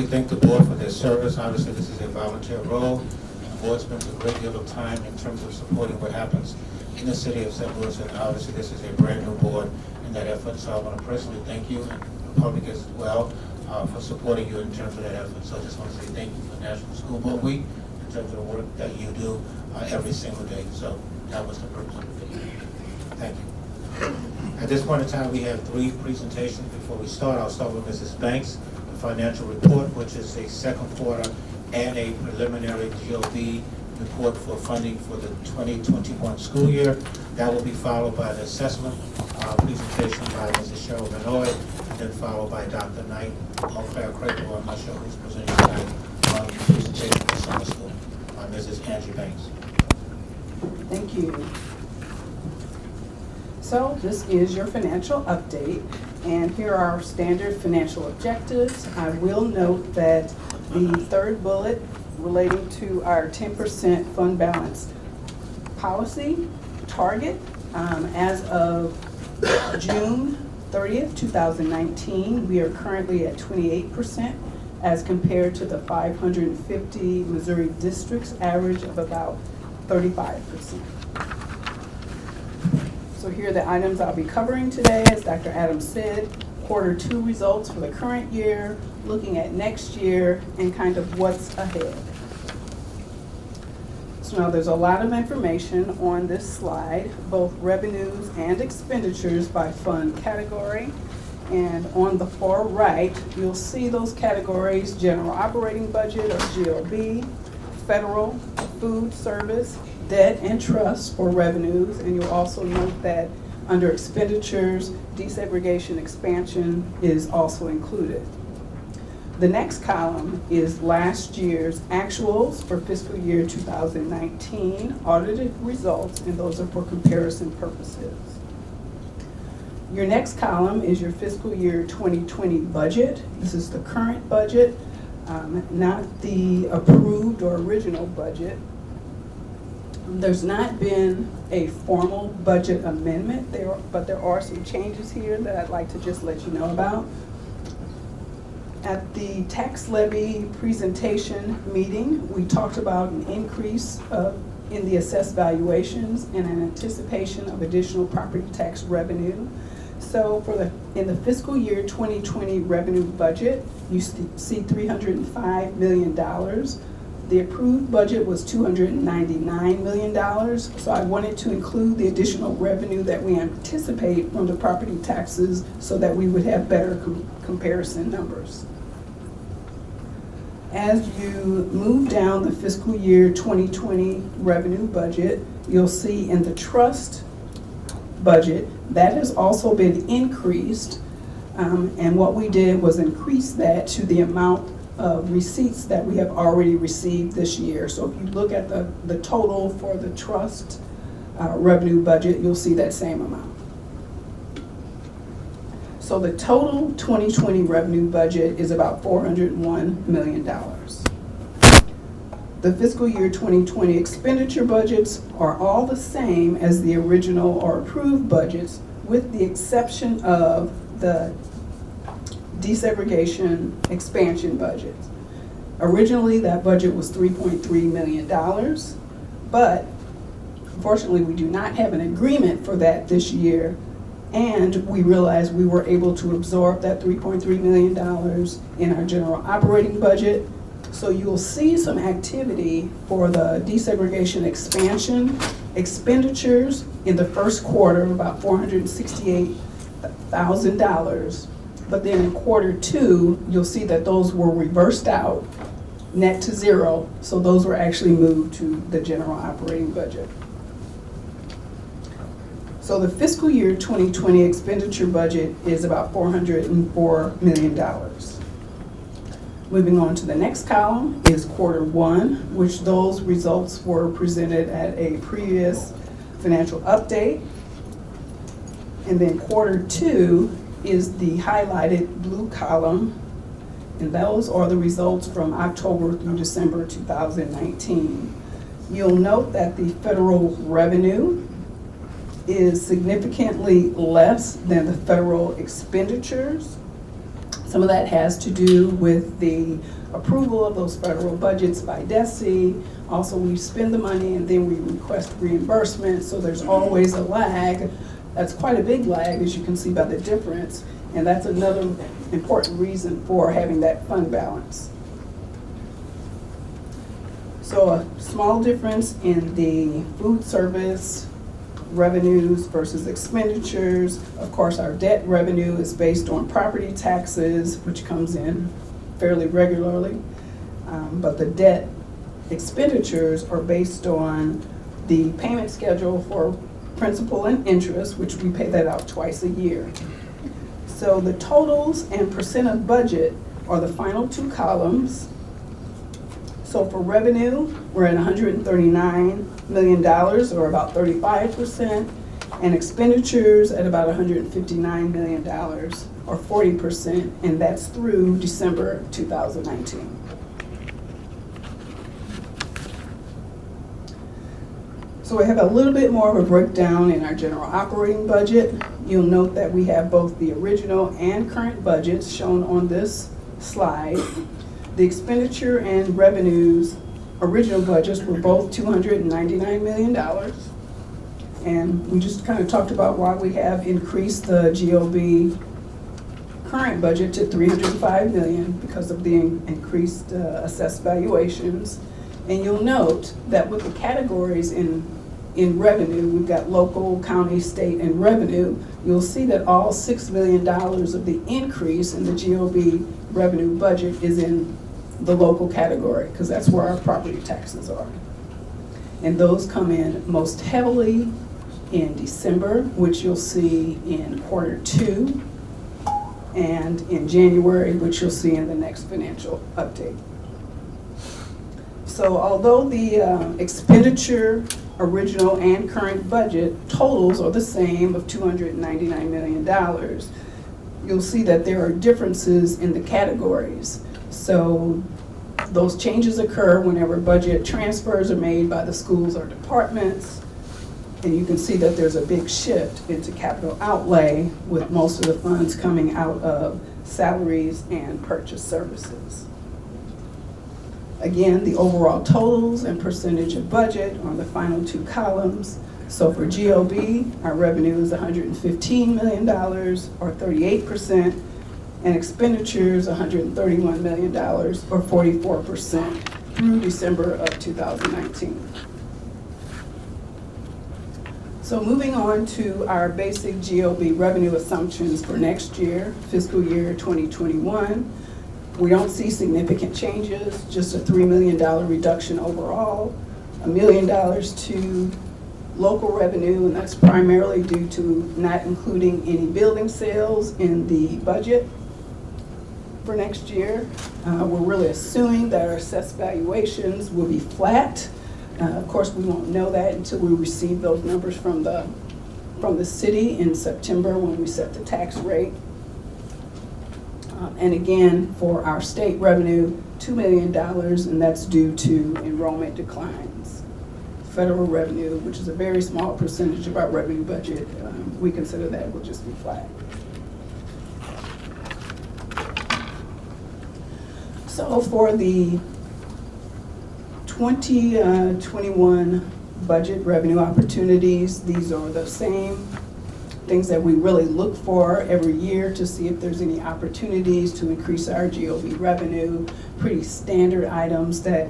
Thank the board for their service. Obviously, this is a volunteer role. The board spends a great deal of time in terms of supporting what happens in the city of St. Louis, and obviously this is a brand new board in that effort. So I want to personally thank you, and the public as well, for supporting you in terms of that effort. So I just want to say thank you for National School Board Week in terms of the work that you do every single day. So that was the purpose of the video. Thank you. At this point in time, we have 3 presentations. Before we start, I'll start with Mrs. Banks. Financial report, which is a second quarter and a preliminary GOB report for funding for the 2021 school year. That will be followed by the assessment presentation by Mrs. Cheryl Benoit, and then followed by Dr. Knight, Claire Crapo. I'm not sure who's presenting tonight on the presentation for summer school. Mrs. Angie Banks. Thank you. So this is your financial update. And here are our standard financial objectives. I will note that the third bullet relating to our 10% fund balance policy target as of June 30th, 2019, we are currently at 28% as compared to the 550 Missouri districts average of about 35%. So here are the items I'll be covering today. As Dr. Adams said, quarter 2 results for the current year, looking at next year, and kind of what's ahead. So now there's a lot of information on this slide, both revenues and expenditures by fund category. And on the far right, you'll see those categories: general operating budget or GOB, federal, food service, debt and trust for revenues, and you'll also note that under expenditures, desegregation expansion is also included. The next column is last year's actuals for fiscal year 2019, audited results, and those are for comparison purposes. Your next column is your fiscal year 2020 budget. This is the current budget. not the approved or original budget. There's not been a formal budget amendment, but there are some changes here that I'd like to just let you know about. At the tax levy presentation meeting, we talked about an increase in the assessed valuations and an anticipation of additional property tax revenue. So in the fiscal year 2020 revenue budget, you see $305 million. The approved budget was $299 million. So I wanted to include the additional revenue that we anticipate from the property taxes so that we would have better comparison numbers. As you move down the fiscal year 2020 revenue budget, you'll see in the trust budget, that has also been increased. And what we did was increase that to the amount of receipts that we have already received this year. So if you look at the total for the trust revenue budget, you'll see that same amount. So the total 2020 revenue budget is about $401 million. The fiscal year 2020 expenditure budgets are all the same as the original or approved budgets, with the exception of the desegregation expansion budget. Originally, that budget was $3.3 million, but unfortunately, we do not have an agreement for that this year. And we realized we were able to absorb that $3.3 million in our general operating budget. So you'll see some activity for the desegregation expansion expenditures in the first quarter, about $468,000. But then in quarter two, you'll see that those were reversed out, net to zero. So those were actually moved to the general operating budget. So the fiscal year 2020 expenditure budget is about $404 million. Moving on to the next column is quarter one, which those results were presented at a previous financial update. And then quarter two is the highlighted blue column, and those are the results from October through December 2019. You'll note that the federal revenue is significantly less than the federal expenditures. Some of that has to do with the approval of those federal budgets by DESE. Also, we spend the money and then we request reimbursement, so there's always a lag. That's quite a big lag, as you can see by the difference, and that's another important reason for having that fund balance. So a small difference in the food service revenues versus expenditures. Of course, our debt revenue is based on property taxes, which comes in fairly regularly. But the debt expenditures are based on the payment schedule for principal and interest, which we pay that out twice a year. So the totals and percent of budget are the final two columns. So for revenue, we're at $139 million, or about 35%, and expenditures at about $159 million, or 40%, and that's through December 2019. So we have a little bit more of a breakdown in our general operating budget. You'll note that we have both the original and current budgets shown on this slide. The expenditure and revenues original budgets were both $299 million. And we just kind of talked about why we have increased the GOB current budget to $305 million because of the increased assessed valuations. And you'll note that with the categories in revenue, we've got local, county, state, and revenue. You'll see that all $6 million of the increase in the GOB revenue budget is in the local category, because that's where our property taxes are. And those come in most heavily in December, which you'll see in quarter two, and in January, which you'll see in the next financial update. So although the expenditure, original and current budget totals are the same of $299 million, you'll see that there are differences in the categories. So Those changes occur whenever budget transfers are made by the schools or departments. And you can see that there's a big shift into capital outlay, with most of the funds coming out of salaries and purchase services. Again, the overall totals and percentage of budget on the final two columns. So for GOB, our revenue is $115 million, or 38%, and expenditures $131 million, or 44%, through December of 2019. So moving on to our basic GOB revenue assumptions for next year, fiscal year 2021. We don't see significant changes, just a $3 million reduction overall, $1 million to local revenue, and that's primarily due to not including any building sales in the budget for next year. We're really assuming that our assessed valuations will be flat. Of course, we won't know that until we receive those numbers from the city in September when we set the tax rate. And again, for our state revenue, $2 million, and that's due to enrollment declines. Federal revenue, which is a very small percentage of our revenue budget, we consider that will just be flat. So for the 2021 budget revenue opportunities, these are the same things that we really look for every year to see if there's any opportunities to increase our GOB revenue. Pretty standard items that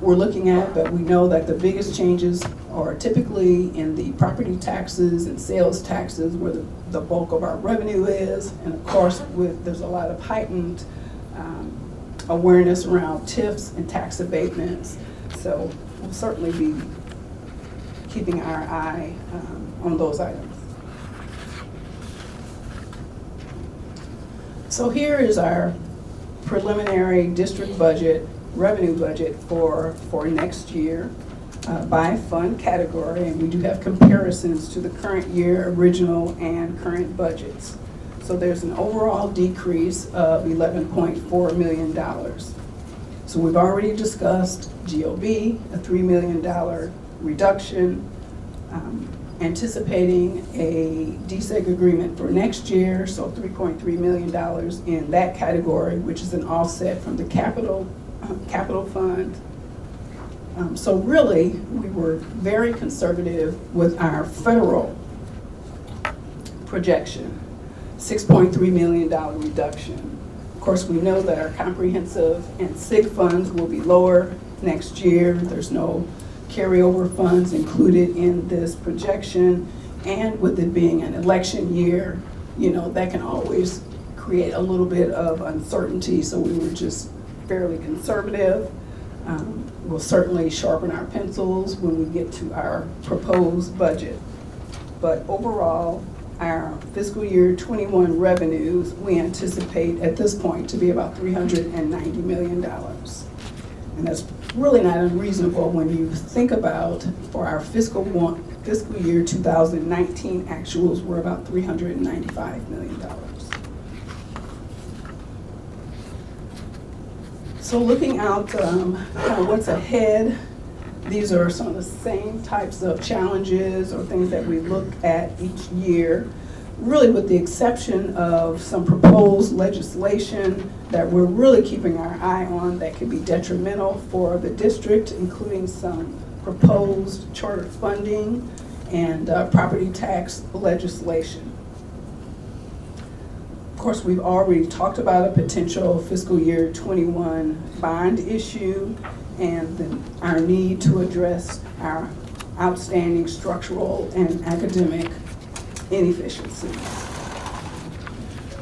we're looking at, but we know that the biggest changes are typically in the property taxes and sales taxes, where the bulk of our revenue is. And of course, there's a lot of heightened awareness around TIFs and tax abatements. So we'll certainly be keeping our eye on those items. So here is our preliminary district budget, revenue budget for next year by fund category, and we do have comparisons to the current year original and current budgets. So there's an overall decrease of $11.4 million. So we've already discussed GOB, a $3 million reduction, anticipating a DSEG agreement for next year, so $3.3 million in that category, which is an offset from the capital fund. So really, we were very conservative with our federal projection, $6.3 million reduction. Of course, we know that our comprehensive and SIG funds will be lower next year. There's no carryover funds included in this projection, and with it being an election year, that can always create a little bit of uncertainty, so we were just fairly conservative. We'll certainly sharpen our pencils when we get to our proposed budget. But overall, our fiscal year 21 revenues, we anticipate at this point to be about $390 million. And that's really not unreasonable when you think about, for our fiscal year 2019 actuals were about $395 million. So looking out kind of what's ahead, these are some of the same types of challenges or things that we look at each year, really with the exception of some proposed legislation that we're really keeping our eye on that could be detrimental for the district, including some proposed charter funding and property tax legislation. Of course, we've already talked about a potential fiscal year 21 bond issue and our need to address our outstanding structural and academic inefficiencies,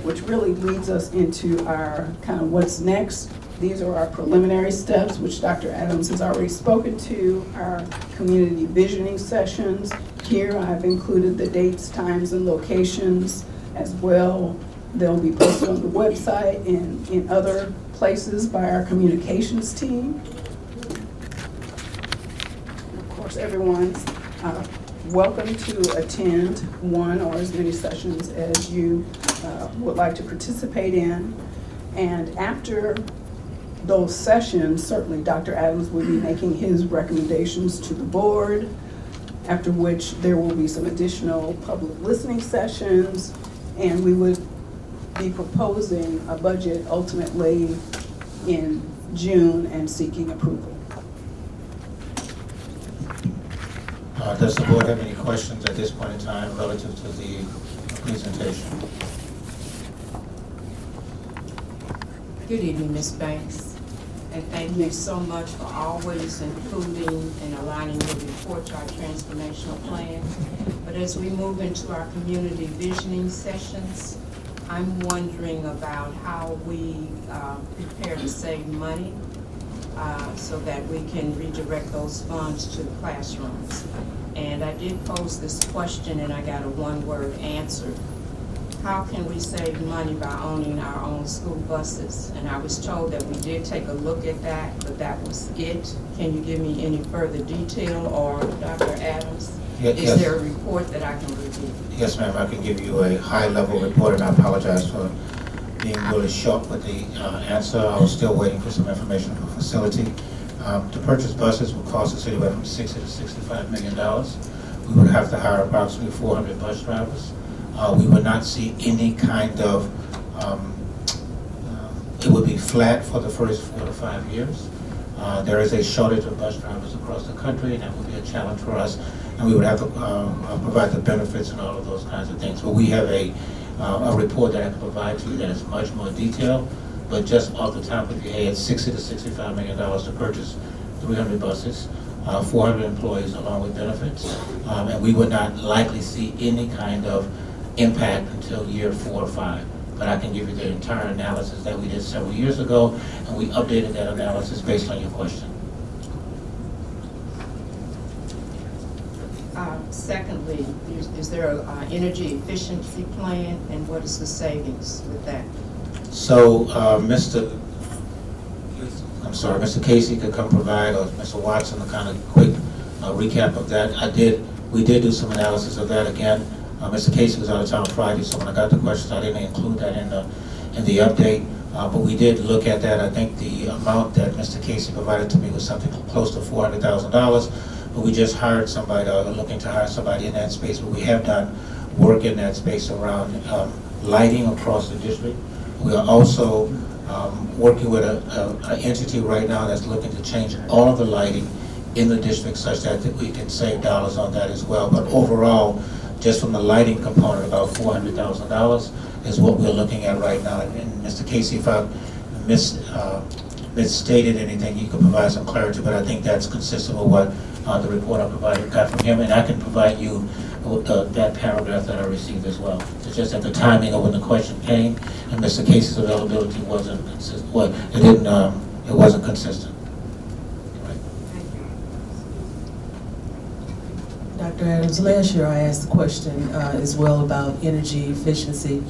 which really leads us into our kind of what's next. These are our preliminary steps, which Dr. Adams has already spoken to, our community visioning sessions. Here I've included the dates, times, and locations as well. They'll be posted on the website and in other places by our communications team. Of course, everyone's welcome to attend one or as many sessions as you would like to participate in. And after those sessions, certainly Dr. Adams will be making his recommendations to the board, after which there will be some additional public listening sessions, and we would be proposing a budget ultimately in June and seeking approval. Does the board have any questions at this point in time relative to the presentation? Good evening, Ms. Banks, and thank you so much for always including and aligning your report to our transformational plan. But as we move into our community visioning sessions, I'm wondering about how we prepare to save money so that we can redirect those funds to the classrooms. And I did pose this question and I got a one-word answer. How can we save money by owning our own school buses? And I was told that we did take a look at that, but that was it. Can you give me any further detail, or Dr. Adams? Yes. Is there a report that I can review? Yes, ma'am, I can give you a high-level report, and I apologize for being really short with the answer. I was still waiting for some information from facility. To purchase buses will cost the city from $60 to $65 million. We would have to hire approximately 400 bus drivers. We would not see any kind of, it would be flat for the first 4 to 5 years. There is a shortage of bus drivers across the country, and that would be a challenge for us. And we would have to provide the benefits and all of those kinds of things. But we have a report that I can provide to you that is much more detailed. But just off the top of your head, $60 to $65 million to purchase 300 buses, 400 employees along with benefits. And we would not likely see any kind of impact until year 4 or 5. But I can give you the entire analysis that we did several years ago, and we updated that analysis based on your question. Secondly, is there an energy efficiency plan, and what is the savings with that? So, Mr. Casey could come provide, or Mr. Watson, a kind of quick recap of that. We did do some analysis of that again. Mr. Casey was out of town Friday, so when I got the questions, I didn't include that in the update. But we did look at that. I think the amount that Mr. Casey provided to me was something close to $400,000. But we just hired somebody, looking to hire somebody in that space. But we have done work in that space around lighting across the district. We are also working with an entity right now that's looking to change all of the lighting in the district such that we can save dollars on that as well. But overall, just from the lighting component, about $400,000 is what we're looking at right now. And Mr. Casey, if I misstated anything, you can provide some clarity, but I think that's consistent with what the report I got from him, and I can provide you with that paragraph that I received as well. It's just that the timing of when the question came and Mr. Casey's availability wasn't consistent. Well, it wasn't consistent. Dr. Adams, last year I asked a question as well about energy efficiency,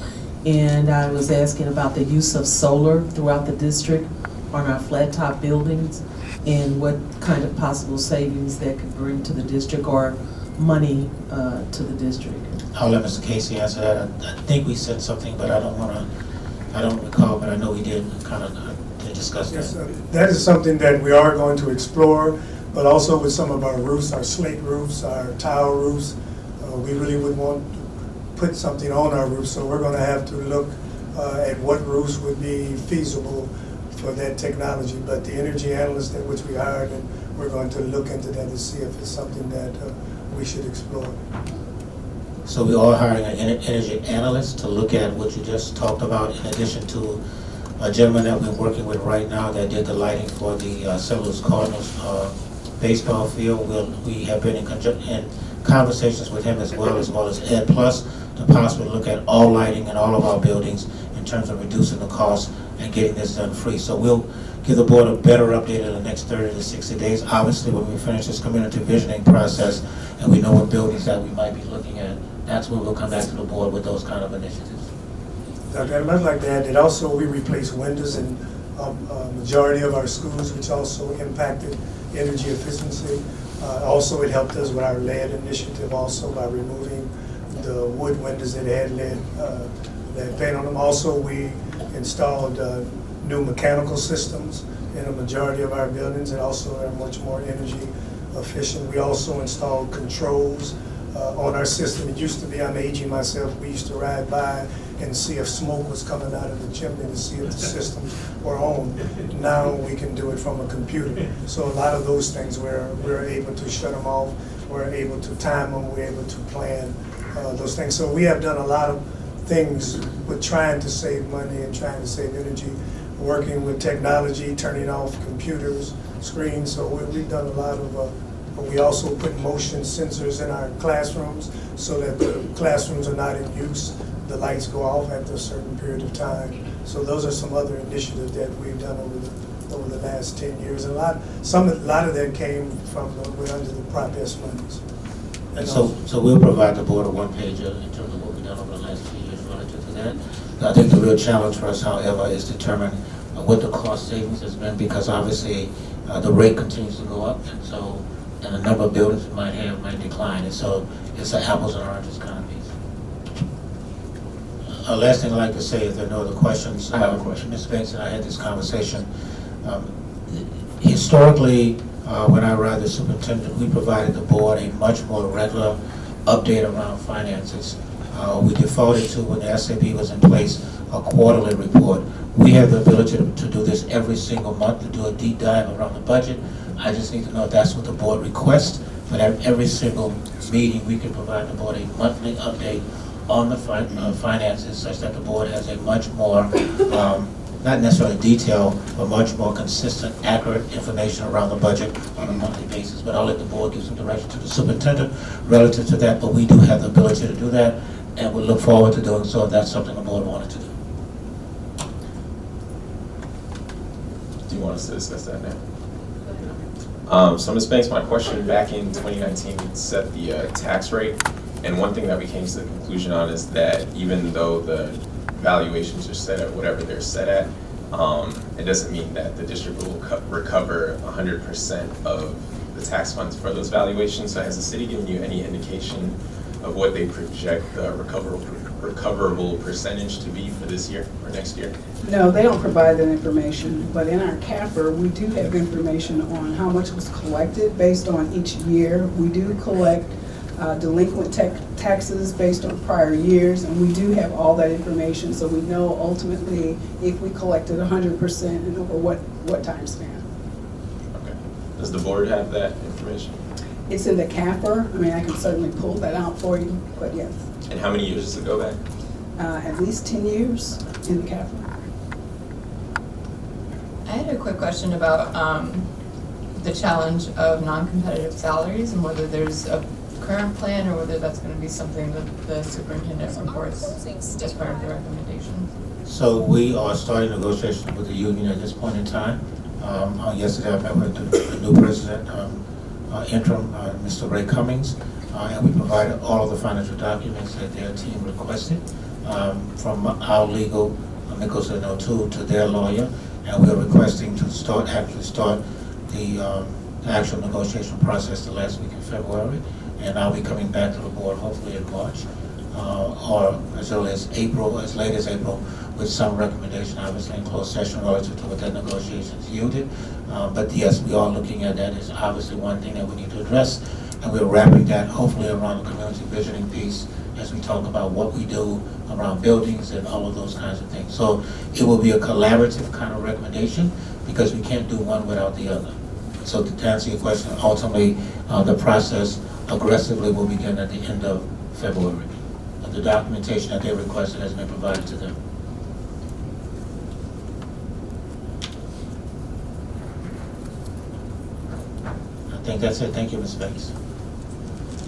and I was asking about the use of solar throughout the district on our flat top buildings and what kind of possible savings that could bring to the district or money to the district. I'll let Mr. Casey answer that. I think we said something, but I don't recall, but I know we did kind of discuss that. Yes, that is something that we are going to explore, but also with some of our roofs, our slate roofs, our tile roofs, we really would want to put something on our roofs, so we're going to have to look at what roofs would be feasible for that technology. But the energy analyst that which we hired, and we're going to look into that to see if it's something that we should explore. So we are hiring an energy analyst to look at what you just talked about, in addition to a gentleman that we're working with right now that did the lighting for the St. Louis Cardinals baseball field. We have been in conversations with him as well as Ed Plus to possibly look at all lighting in all of our buildings in terms of reducing the cost and getting this done free. So we'll give the board a better update in the next 30 to 60 days. Obviously, when we finish this community visioning process and we know what buildings that we might be looking at, that's when we'll come back to the board with those kind of initiatives. Dr. Adams, I'd like to add that also we replaced windows in a majority of our schools, which also impacted energy efficiency. Also, it helped us with our lead initiative also by removing the wood windows that had lead paint on them. Also, we installed new mechanical systems in a majority of our buildings, and also are much more energy efficient. We also installed controls on our system. It used to be, I'm aging myself, we used to ride by and see if smoke was coming out of the chimney to see if the systems were on. Now we can do it from a computer. So a lot of those things we're able to shut them off, we're able to time them, we're able to plan those things. So we have done a lot of things with trying to save money and trying to save energy, working with technology, turning off computers, screens. So we've done a lot of, we also put motion sensors in our classrooms so that the classrooms are not in use. The lights go off after a certain period of time. So those are some other initiatives that we've done over the last 10 years. And a lot of that came from under the Prop S monies. And so we'll provide the board a one-pager in terms of what we've done over the last 2 years relative to that. I think the real challenge for us, however, is determine what the cost savings has been, because obviously the rate continues to go up, and so the number of buildings we might have might decline, and so it's an apples and oranges kind of piece. Last thing I'd like to say, if there are no other questions. I have a question. Ms. Banks and I had this conversation. Historically, when I arrived as superintendent, we provided the board a much more regular update around finances. We defaulted to, when the SAB was in place, a quarterly report. We have the ability to do this every single month, to do a deep dive around the budget. I just need to know if that's what the board requests, but at every single meeting, we can provide the board a monthly update on the finances, such that the board has a much more, not necessarily detailed, but much more consistent, accurate information around the budget on a monthly basis. But I'll let the board give some direction to the superintendent relative to that, but we do have the ability to do that, and we'll look forward to doing so if that's something the board wanted to do. Do you want us to discuss that now? So Ms. Banks, my question, back in 2019, we set the tax rate, and one thing that we came to the conclusion on is that even though the valuations are set at whatever they're set at, it doesn't mean that the district will recover 100% of the tax funds for those valuations. So has the city given you any indication of what they project the recoverable percentage to be for this year or next year? No, they don't provide that information, but in our CAFR, we do have information on how much was collected based on each year. We do collect delinquent taxes based on prior years, and we do have all that information, so we know ultimately if we collected 100% and over what time span. Okay. Does the board have that information? It's in the CAFR. I mean, I can certainly pull that out for you, but yes. And how many years does it go back? At least 10 years in the CAFR. I had a quick question about the challenge of non-competitive salaries and whether there's a current plan or whether that's going to be something that the superintendent reports as part of the recommendation. So we are starting negotiations with the union at this point in time. Yesterday I met with the new president, interim, Mr. Ray Cummings, and we provided all of the financial documents that their team requested from our legal, Nicholson O'Toole, to their lawyer, and we are requesting to actually start the actual negotiation process the last week in February, and I'll be coming back to the board hopefully in March or as early as April, as late as April, with some recommendation, obviously in closed session relative to what that negotiations yielded. But yes, we are looking at that as obviously one thing that we need to address, and we're wrapping that hopefully around the community visioning piece as we talk about what we do around buildings and all of those kinds of things. So it will be a collaborative kind of recommendation because we can't do one without the other. So to answer your question, ultimately the process aggressively will begin at the end of February. The documentation that they requested has been provided to them. I think that's it. Thank you, Ms. Banks.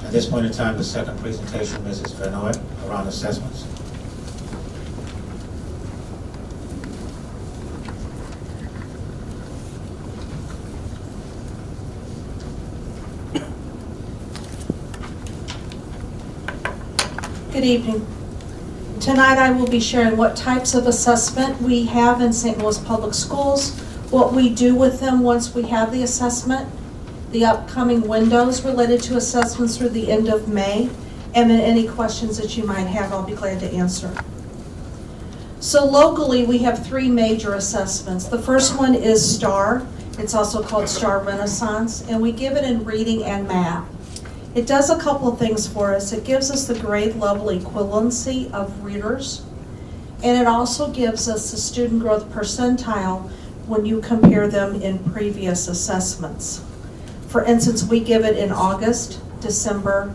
At this point in time, the second presentation, Mrs. Vanoy, around assessments. Good evening. Tonight I will be sharing what types of assessment we have in St. Louis Public Schools, what we do with them once we have the assessment, the upcoming windows related to assessments through the end of May, and then any questions that you might have, I'll be glad to answer. So locally, we have 3 major assessments. The first one is STAR. It's also called STAR Renaissance, and we give it in reading and math. It does a couple of things for us. It gives us the grade level equivalency of readers, and it also gives us the student growth percentile when you compare them in previous assessments. For instance, we give it in August, December,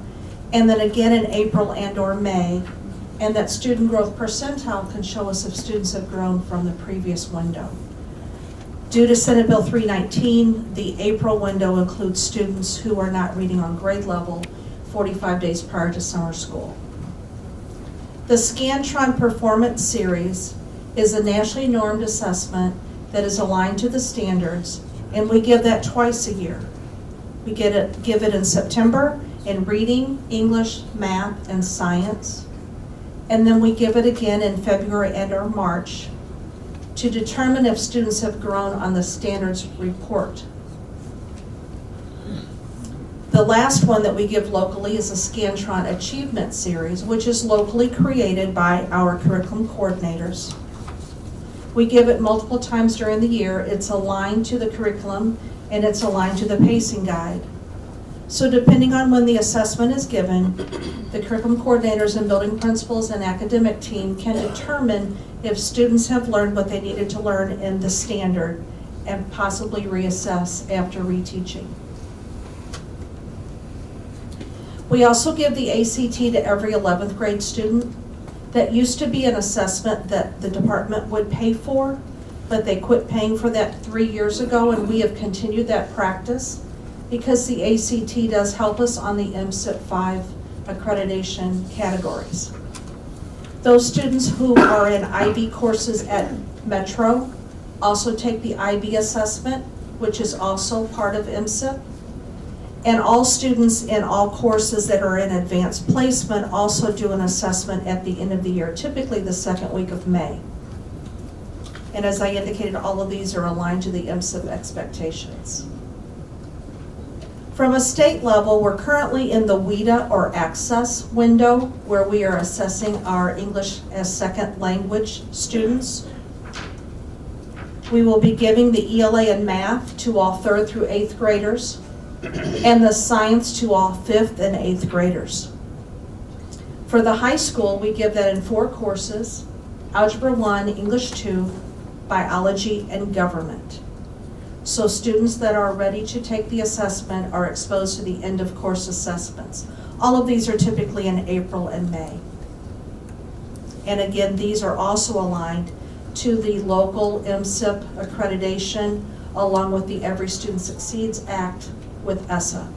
and then again in April and/or May, and that student growth percentile can show us if students have grown from the previous window. Due to Senate Bill 319, the April window includes students who are not reading on grade level 45 days prior to summer school. The Scantron Performance Series is a nationally normed assessment that is aligned to the standards, and we give that twice a year. We give it in September in reading, English, math, and science. And then we give it again in February and/or March to determine if students have grown on the standards report. The last one that we give locally is a Scantron Achievement Series, which is locally created by our curriculum coordinators. We give it multiple times during the year. It's aligned to the curriculum and it's aligned to the pacing guide. So depending on when the assessment is given, the curriculum coordinators and building principals and academic team can determine if students have learned what they needed to learn in the standard and possibly reassess after reteaching. We also give the ACT to every 11th grade student. That used to be an assessment that the department would pay for, but they quit paying for that 3 years ago, and we have continued that practice because the ACT does help us on the MSIP 5 accreditation categories. Those students who are in IB courses at Metro also take the IB assessment, which is also part of MSIP. And all students in all courses that are in advanced placement also do an assessment at the end of the year, typically the second week of May. And as I indicated, all of these are aligned to the MSIP expectations. From a state level, we're currently in the WIDA or Access window where we are assessing our English as second language students. We will be giving the ELA and math to all 3rd through 8th graders and the science to all 5th and 8th graders. For the high school, we give that in 4 courses: Algebra 1, English 2, Biology, and Government. So students that are ready to take the assessment are exposed to the end of course assessments. All of these are typically in April and May. And again, these are also aligned to the local MSIP accreditation along with the Every Student Succeeds Act with ESSA.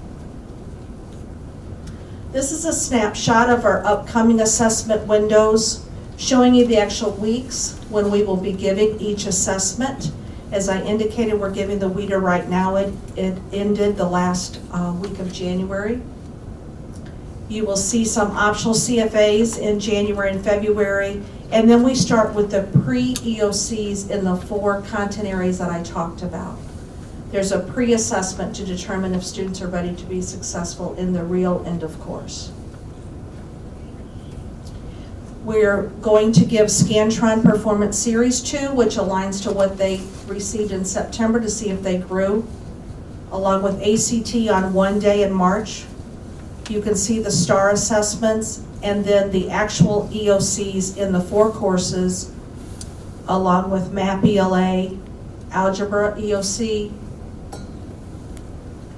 This is a snapshot of our upcoming assessment windows, showing you the actual weeks when we will be giving each assessment. As I indicated, we're giving the WIDA right now. It ended the last week of January. You will see some optional CFAs in January and February, and then we start with the pre-EOCs in the 4 content areas that I talked about. There's a pre-assessment to determine if students are ready to be successful in the real end of course. We're going to give Scantron Performance Series 2, which aligns to what they received in September to see if they grew, along with ACT on one day in March. You can see the STAR assessments and then the actual EOCs in the 4 courses, along with Math ELA, Algebra EOC,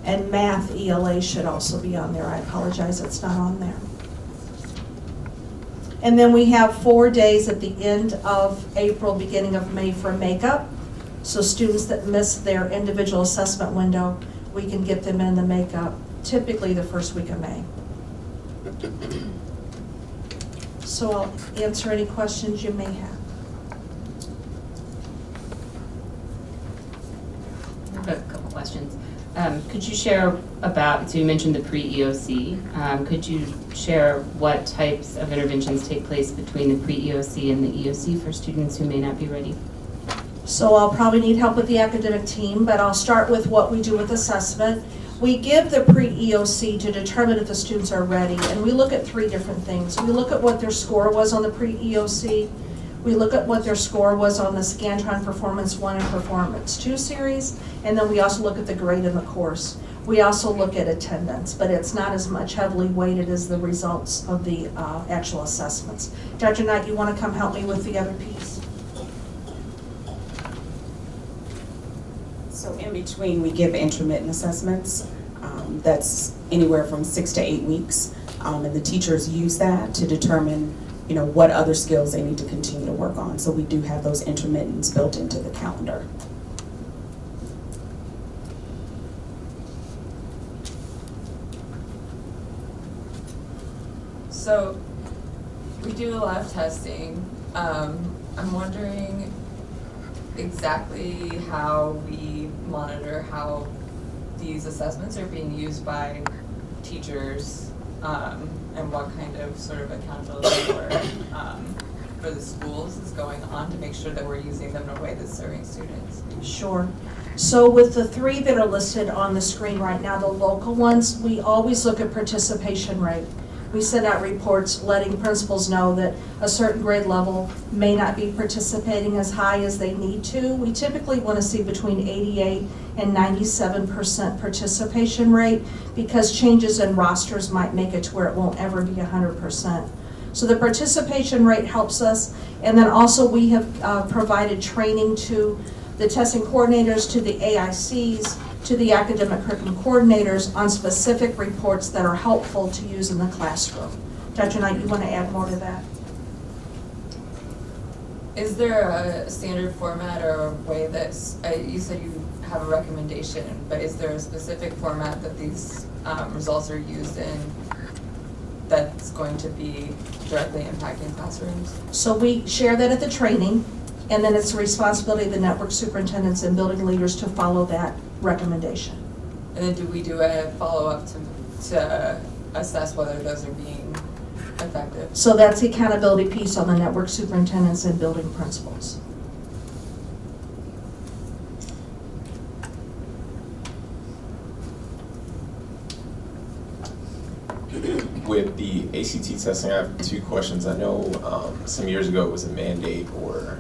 and Math ELA should also be on there. I apologize, it's not on there. And then we have 4 days at the end of April, beginning of May for makeup. So students that miss their individual assessment window, we can get them in the makeup, typically the first week of May. So I'll answer any questions you may have. I have a couple questions. Could you share about, so you mentioned the pre-EOC, could you share what types of interventions take place between the pre-EOC and the EOC for students who may not be ready? So I'll probably need help with the academic team, but I'll start with what we do with assessment. We give the pre-EOC to determine if the students are ready, and we look at 3 different things. We look at what their score was on the pre-EOC, We look at what their score was on the Scantron Performance 1 and Performance 2 series, and then we also look at the grade in the course. We also look at attendance, but it's not as much heavily weighted as the results of the actual assessments. Dr. Knight, you want to come help me with the other piece? So in between, we give intermittent assessments. That's anywhere from 6 to 8 weeks. And the teachers use that to determine, what other skills they need to continue to work on. So we do have those intermittents built into the calendar. So we do a lot of testing. I'm wondering exactly how we monitor how these assessments are being used by teachers, and what kind of sort of accountability for the schools is going on to make sure that we're using them in a way that's serving students. Sure. So with the 3 that are listed on the screen right now, the local ones, we always look at participation rate. We send out reports letting principals know that a certain grade level may not be participating as high as they need to. We typically want to see between 88 and 97% participation rate because changes in rosters might make it to where it won't ever be 100%. So the participation rate helps us, and then also we have provided training to the testing coordinators, to the AICs, to the academic curriculum coordinators on specific reports that are helpful to use in the classroom. Dr. Knight, you want to add more to that? Is there a standard format or a way that's, you said you have a recommendation, but is there a specific format that these results are used in that's going to be directly impacting classrooms? So we share that at the training, and then it's the responsibility of the network superintendents and building leaders to follow that recommendation. And then do we do a follow-up to assess whether those are being effective? So that's the accountability piece on the network superintendents and building principals. With the ACT testing, I have 2 questions. I know some years ago it was a mandate or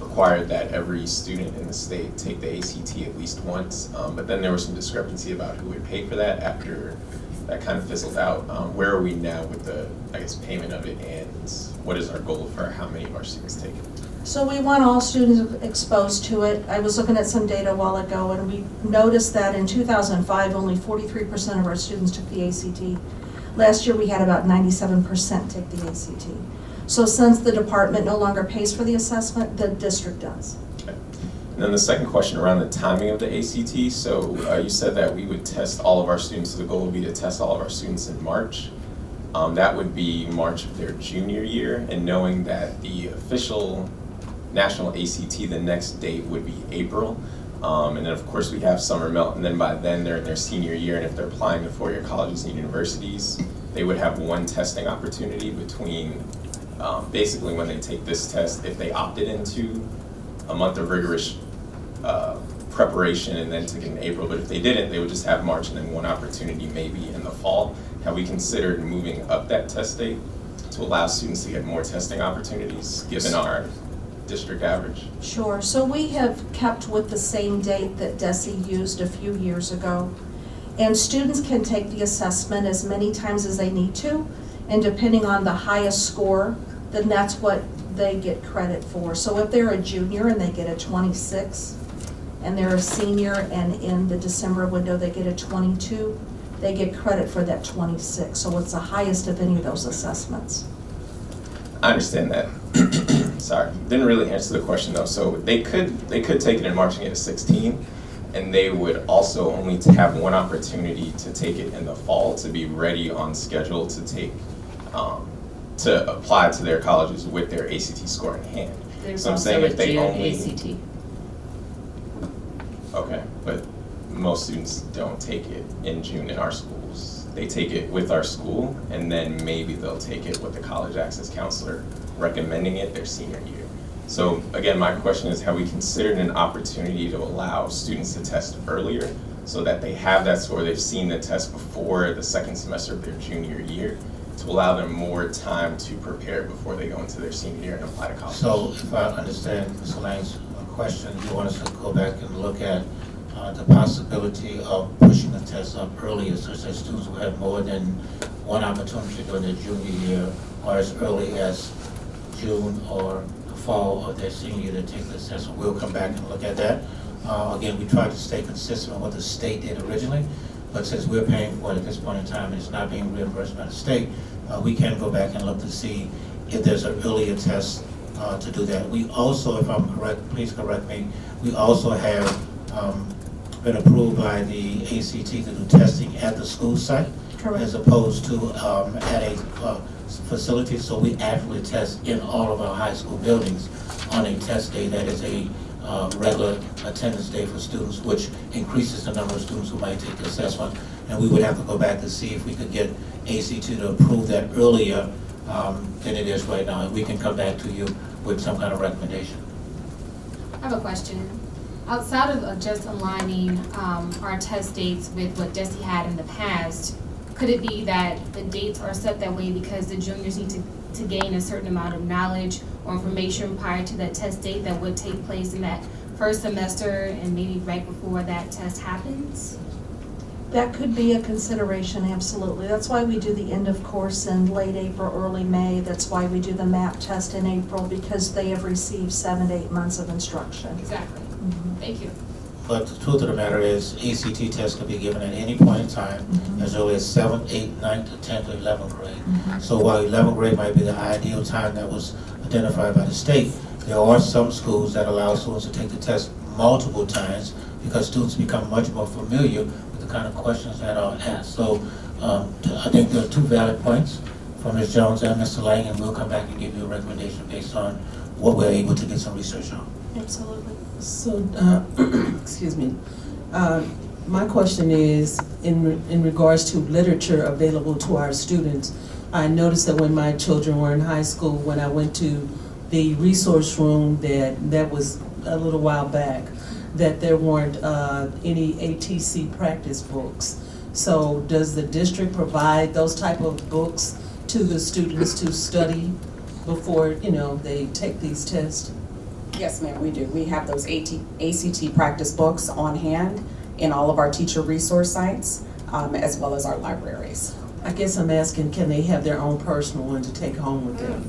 required that every student in the state take the ACT at least once, but then there was some discrepancy about who would pay for that after that kind of fizzled out. Where are we now with the, payment of it, and what is our goal for how many of our students take it? So we want all students exposed to it. I was looking at some data a while ago, and we noticed that in 2005, only 43% of our students took the ACT. Last year, we had about 97% take the ACT. So since the department no longer pays for the assessment, the district does. Okay. And then the second question around the timing of the ACT. So you said that we would test all of our students. So the goal would be to test all of our students in March. That would be March of their junior year, and knowing that the official national ACT, the next date would be April. And then of course we have summer melt, and then by then they're in their senior year, and if they're applying to 4-year colleges and universities, they would have one testing opportunity between basically when they take this test, if they opted into a month of rigorous preparation and then took it in April, but if they didn't, they would just have March and then one opportunity maybe in the fall. Have we considered moving up that test date to allow students to get more testing opportunities given our district average? Sure. So we have kept with the same date that DESE used a few years ago. And students can take the assessment as many times as they need to. And depending on the highest score, then that's what they get credit for. So if they're a junior and they get a 26, and they're a senior and in the December window they get a 22, they get credit for that 26. So it's the highest of any of those assessments. I understand that. Sorry, didn't really answer the question though. So they could take it in March and get a 16, and they would also only have one opportunity to take it in the fall to be ready on schedule to take to apply to their colleges with their ACT score in hand. There's so I'm also saying a if they June only ACT. Okay, but most students don't take it in June in our schools. They take it with our school, and then maybe they'll take it with the college access counselor recommending it their senior year. So again, my question is, have we considered an opportunity to allow students to test earlier so that they have that score, they've seen the test before the second semester of their junior year, to allow them more time to prepare before they go into their senior year and apply to college. So if I understand Ms. Lane's question, you want us to go back and look at the possibility of pushing the test up earlier, such that students will have more than one opportunity during their junior year, or as early as June or the fall of their senior year to take the test. So we'll come back and look at that. Again, we tried to stay consistent with what the state did originally, but since we're paying for it at this point in time and it's not being reimbursed by the state, we can go back and look to see if there's an earlier test to do that. We also, if I'm correct, please correct me, we also have been approved by the ACT to do testing at the school site. Correct. As opposed to at a facility, so we actually test in all of our high school buildings on a test day that is a regular attendance day for students, which increases the number of students who might take the assessment. And we would have to go back to see if we could get ACT to approve that earlier than it is right now. And we can come back to you with some kind of recommendation. I have a question. Outside of just aligning our test dates with what DESE had in the past, could it be that the dates are set that way because the juniors need to gain a certain amount of knowledge or information prior to that test date that would take place in that first semester and maybe right before that test happens? That could be a consideration, absolutely. That's why we do the end of course in late April, early May. That's why we do the MAP test in April, because they have received 7 to 8 months of instruction. Exactly. Thank you. But the truth of the matter is, ACT tests can be given at any point in time, as early as 7th, 8th, 9th, 10th, or 11th grade. So while 11th grade might be the ideal time that was identified by the state, there are some schools that allow students to take the test multiple times because students become much more familiar with the kind of questions that are asked. So I think there are two valid points from Ms. Jones and Mr. Lang, and we'll come back and give you a recommendation based on what we're able to get some research on. Absolutely. So, excuse me. My question is in regards to literature available to our students. I noticed that when my children were in high school, when I went to the resource room, that was a little while back, that there weren't any ATC practice books. So does the district provide those type of books to the students to study before, they take these tests? Yes, ma'am, we do. We have those ACT practice books on hand in all of our teacher resource sites, as well as our libraries. I guess I'm asking, can they have their own personal one to take home with them?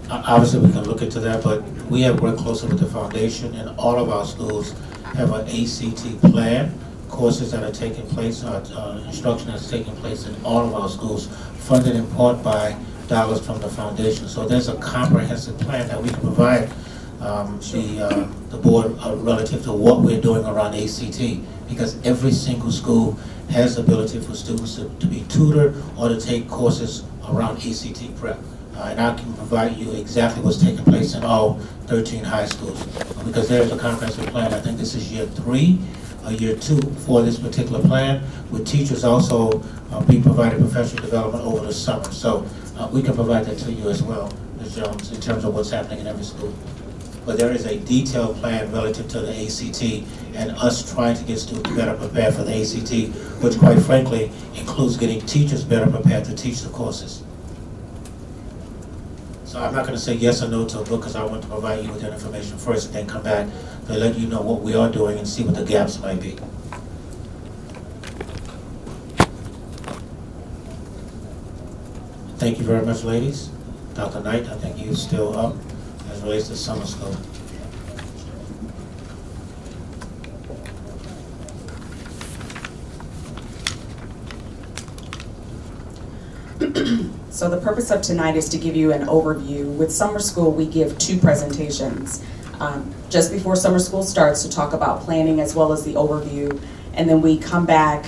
Obviously, we can look into that, but we have worked closely with the foundation, and all of our schools have an ACT plan, courses that are taking place, instruction that's taking place in all of our schools, funded in part by dollars from the foundation. So there's a comprehensive plan that we can provide the board relative to what we're doing around ACT, because every single school has the ability for students to be tutored or to take courses around ACT prep. And I can provide you exactly what's taking place in all 13 high schools, because there's a comprehensive plan. I think this is year 3 or year 2 for this particular plan, with teachers also being provided professional development over the summer. So we can provide that to you as well, Ms. Jones, in terms of what's happening in every school. But there is a detailed plan relative to the ACT and us trying to get students better prepared for the ACT, which quite frankly includes getting teachers better prepared to teach the courses. So I'm not going to say yes or no to a book, because I want to provide you with that information first and then come back to let you know what we are doing and see what the gaps might be. Thank you very much, ladies. Dr. Knight, I think you're still up as relates to summer school. So the purpose of tonight is to give you an overview. With summer school, we give 2 presentations. Just before summer school starts to talk about planning as well as the overview, and then we come back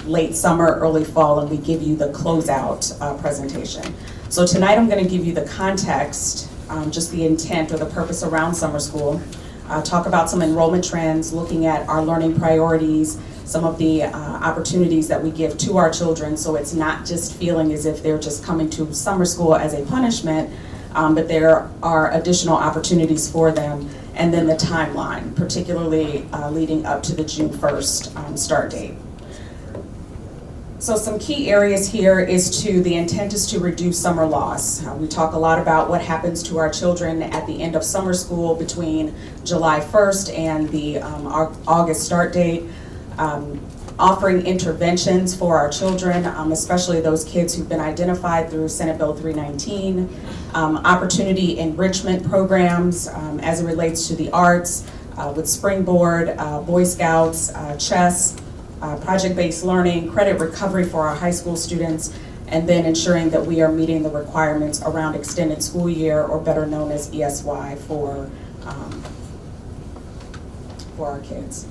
late summer, early fall, and we give you the closeout presentation. So tonight I'm going to give you the context, just the intent or the purpose around summer school, talk about some enrollment trends, looking at our learning priorities, some of the opportunities that we give to our children, so it's not just feeling as if they're just coming to summer school as a punishment, but there are additional opportunities for them, and then the timeline, particularly leading up to the June 1st start date. So some key areas here is the intent is to reduce summer loss. We talk a lot about what happens to our children at the end of summer school between July 1st and the August start date. Offering interventions for our children, especially those kids who've been identified through Senate Bill 319. Opportunity enrichment programs as it relates to the arts, with Springboard, Boy Scouts, chess, project-based learning, credit recovery for our high school students, and then ensuring that we are meeting the requirements around extended school year, or better known as ESY, for our kids.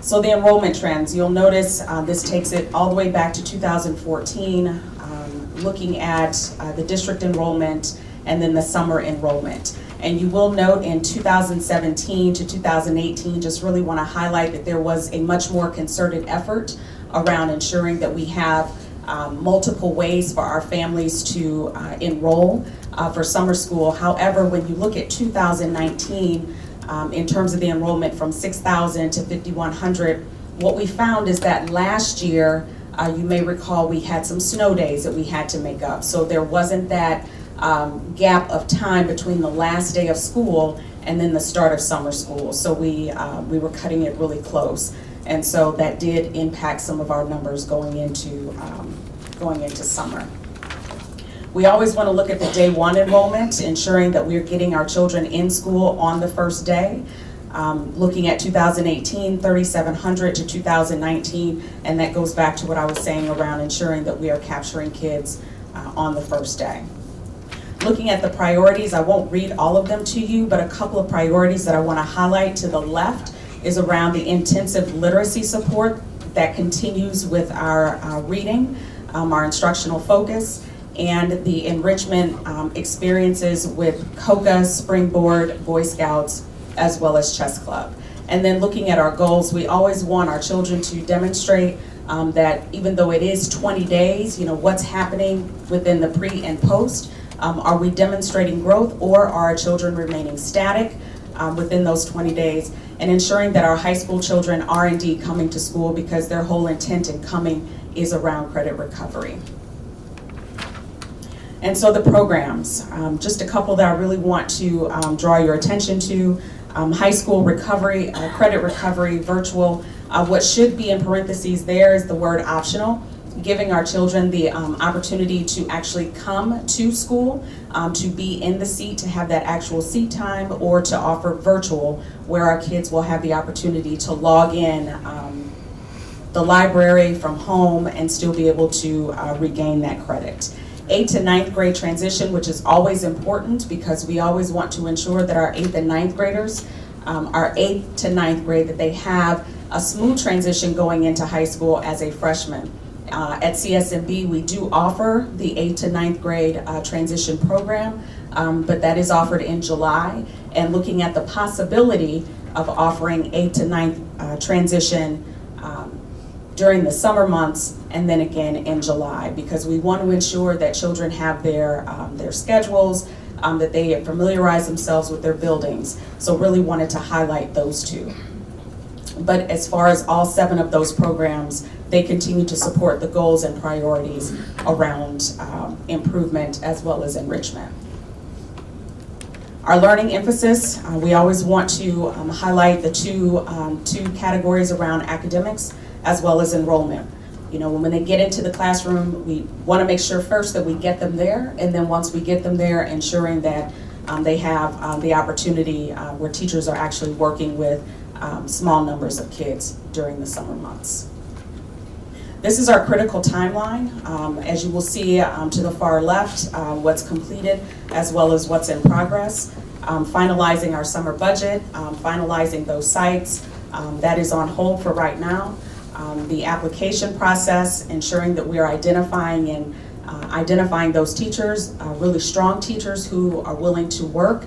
So the enrollment trends, you'll notice this takes it all the way back to 2014, looking at the district enrollment and then the summer enrollment. And you will note in 2017 to 2018, just really want to highlight that there was a much more concerted effort around ensuring that we have multiple ways for our families to enroll for summer school. However, when you look at 2019, in terms of the enrollment from 6,000 to 5,100, what we found is that last year, you may recall we had some snow days that we had to make up. So there wasn't that gap of time between the last day of school and then the start of summer school. So we were cutting it really close. And so that did impact some of our numbers going into summer. We always want to look at the day one enrollment, ensuring that we're getting our children in school on the first day. Looking at 2018, 3,700 to 2019, and that goes back to what I was saying around ensuring that we are capturing kids on the first day. Looking at the priorities, I won't read all of them to you, but a couple of priorities that I want to highlight to the left is around the intensive literacy support that continues with our reading, our instructional focus, and the enrichment experiences with COCA, Springboard, Boy Scouts, as well as Chess Club. And then looking at our goals, we always want our children to demonstrate that even though it is 20 days, what's happening within the pre and post. Are we demonstrating growth, or are our children remaining static within those 20 days? And ensuring that our high school children are indeed coming to school, because their whole intent in coming is around credit recovery. And so the programs, just a couple that I really want to draw your attention to. High school recovery, credit recovery, virtual. What should be in parentheses there is the word optional, giving our children the opportunity to actually come to school, to be in the seat, to have that actual seat time, or to offer virtual, where our kids will have the opportunity to log in the library from home and still be able to regain that credit. 8th to 9th grade transition, which is always important, because we always want to ensure that our 8th and 9th graders, our 8th to 9th grade, that they have a smooth transition going into high school as a freshman. At CSMB, we do offer the 8th to 9th grade transition program, but that is offered in July, and looking at the possibility of offering 8th to 9th transition during the summer months, and then again in July, because we want to ensure that children have their schedules, that they familiarize themselves with their buildings. So really wanted to highlight those two. But as far as all 7 of those programs, they continue to support the goals and priorities around improvement as well as enrichment. Our learning emphasis, we always want to highlight the two categories around academics as well as enrollment. When they get into the classroom, we want to make sure first that we get them there, and then once we get them there, ensuring that they have the opportunity where teachers are actually working with small numbers of kids during the summer months. This is our critical timeline. As you will see to the far left, what's completed as well as what's in progress. Finalizing our summer budget, finalizing those sites, that is on hold for right now. The application process, ensuring that we are identifying those teachers, really strong teachers who are willing to work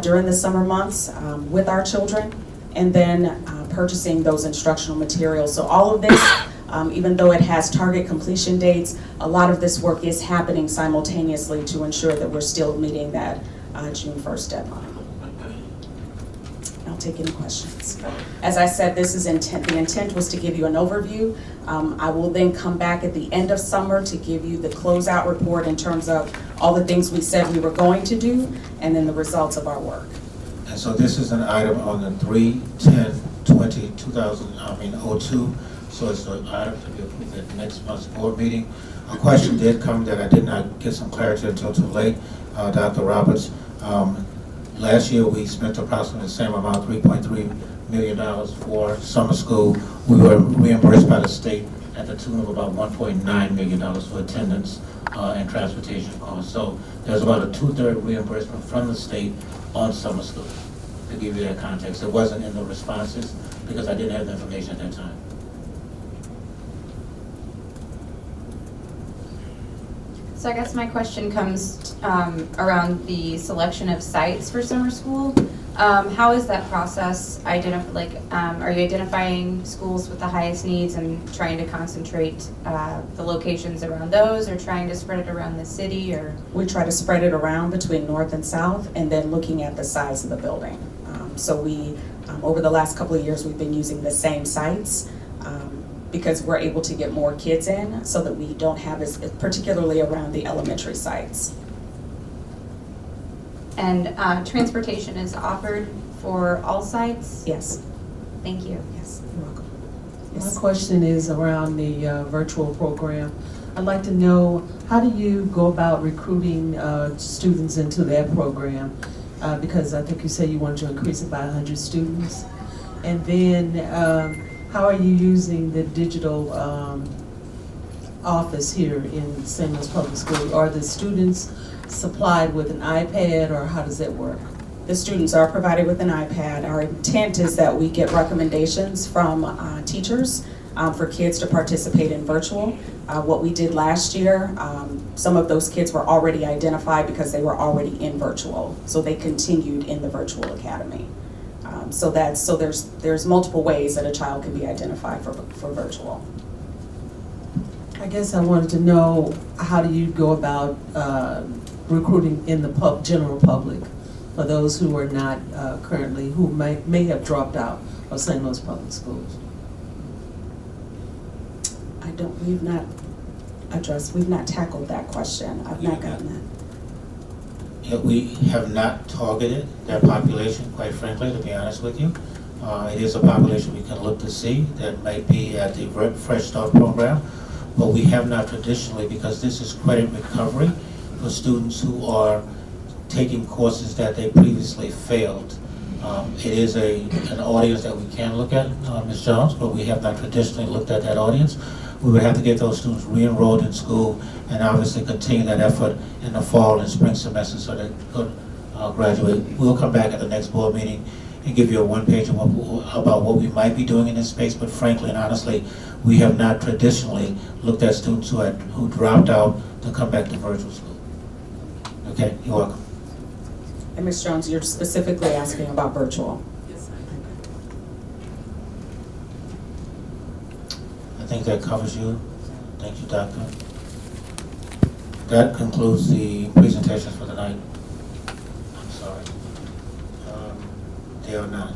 during the summer months with our children, and then purchasing those instructional materials. So all of this, even though it has target completion dates, a lot of this work is happening simultaneously to ensure that we're still meeting that June 1st deadline. I'll take any questions. As I said, this is intent. The intent was to give you an overview. I will then come back at the end of summer to give you the closeout report in terms of all the things we said we were going to do, and then the results of our work. And so this is an item on the 3/10/2002, so it's an item to be approved at next month's board meeting. A question did come that I did not get some clarity until too late, Dr. Roberts. Last year, we spent approximately the same amount, $3.3 million for summer school. We were reimbursed by the state at the tune of about $1.9 million for attendance and transportation costs. So there's about a 2/3 reimbursement from the state on summer school, to give you that context. It wasn't in the responses because I didn't have the information at that time. So I guess my question comes around the selection of sites for summer school. How is that process? Are you identifying schools with the highest needs and trying to concentrate the locations around those, or trying to spread it around the city, or? We try to spread it around between north and south, and then looking at the size of the building. So we, over the last couple of years, we've been using the same sites because we're able to get more kids in, so that we don't have as, particularly around the elementary sites. And transportation is offered for all sites? Yes. Thank you. Yes, you're welcome. My question is around the virtual program. I'd like to know, how do you go about recruiting students into that program? Because I think you said you wanted to increase it by 100 students. And then how are you using the digital office here in St. Louis Public Schools? Are the students supplied with an iPad, or how does that work? The students are provided with an iPad. Our intent is that we get recommendations from teachers for kids to participate in virtual. What we did last year, some of those kids were already identified because they were already in virtual, so they continued in the virtual academy. So there's multiple ways that a child can be identified for virtual. I guess I wanted to know, how do you go about recruiting in the general public, for those who are not currently, who may have dropped out of St. Louis Public Schools? We've not tackled that question. I've not gotten that. Yeah, we have not targeted that population, quite frankly, to be honest with you. It is a population we can look to see that might be at the Fresh Start program, but we have not traditionally, because this is credit recovery for students who are taking courses that they previously failed. It is an audience that we can look at, Ms. Jones, but we have not traditionally looked at that audience. We would have to get those students re-enrolled in school and obviously continue that effort in the fall and spring semester so they could graduate. We'll come back at the next board meeting and give you a one-page about what we might be doing in this space, but frankly and honestly, we have not traditionally looked at students who dropped out to come back to virtual school. Okay, you're welcome. And Ms. Jones, you're specifically asking about virtual. I think that covers you. Thank you, Doctor. That concludes the presentations for the night. I'm sorry. They are not.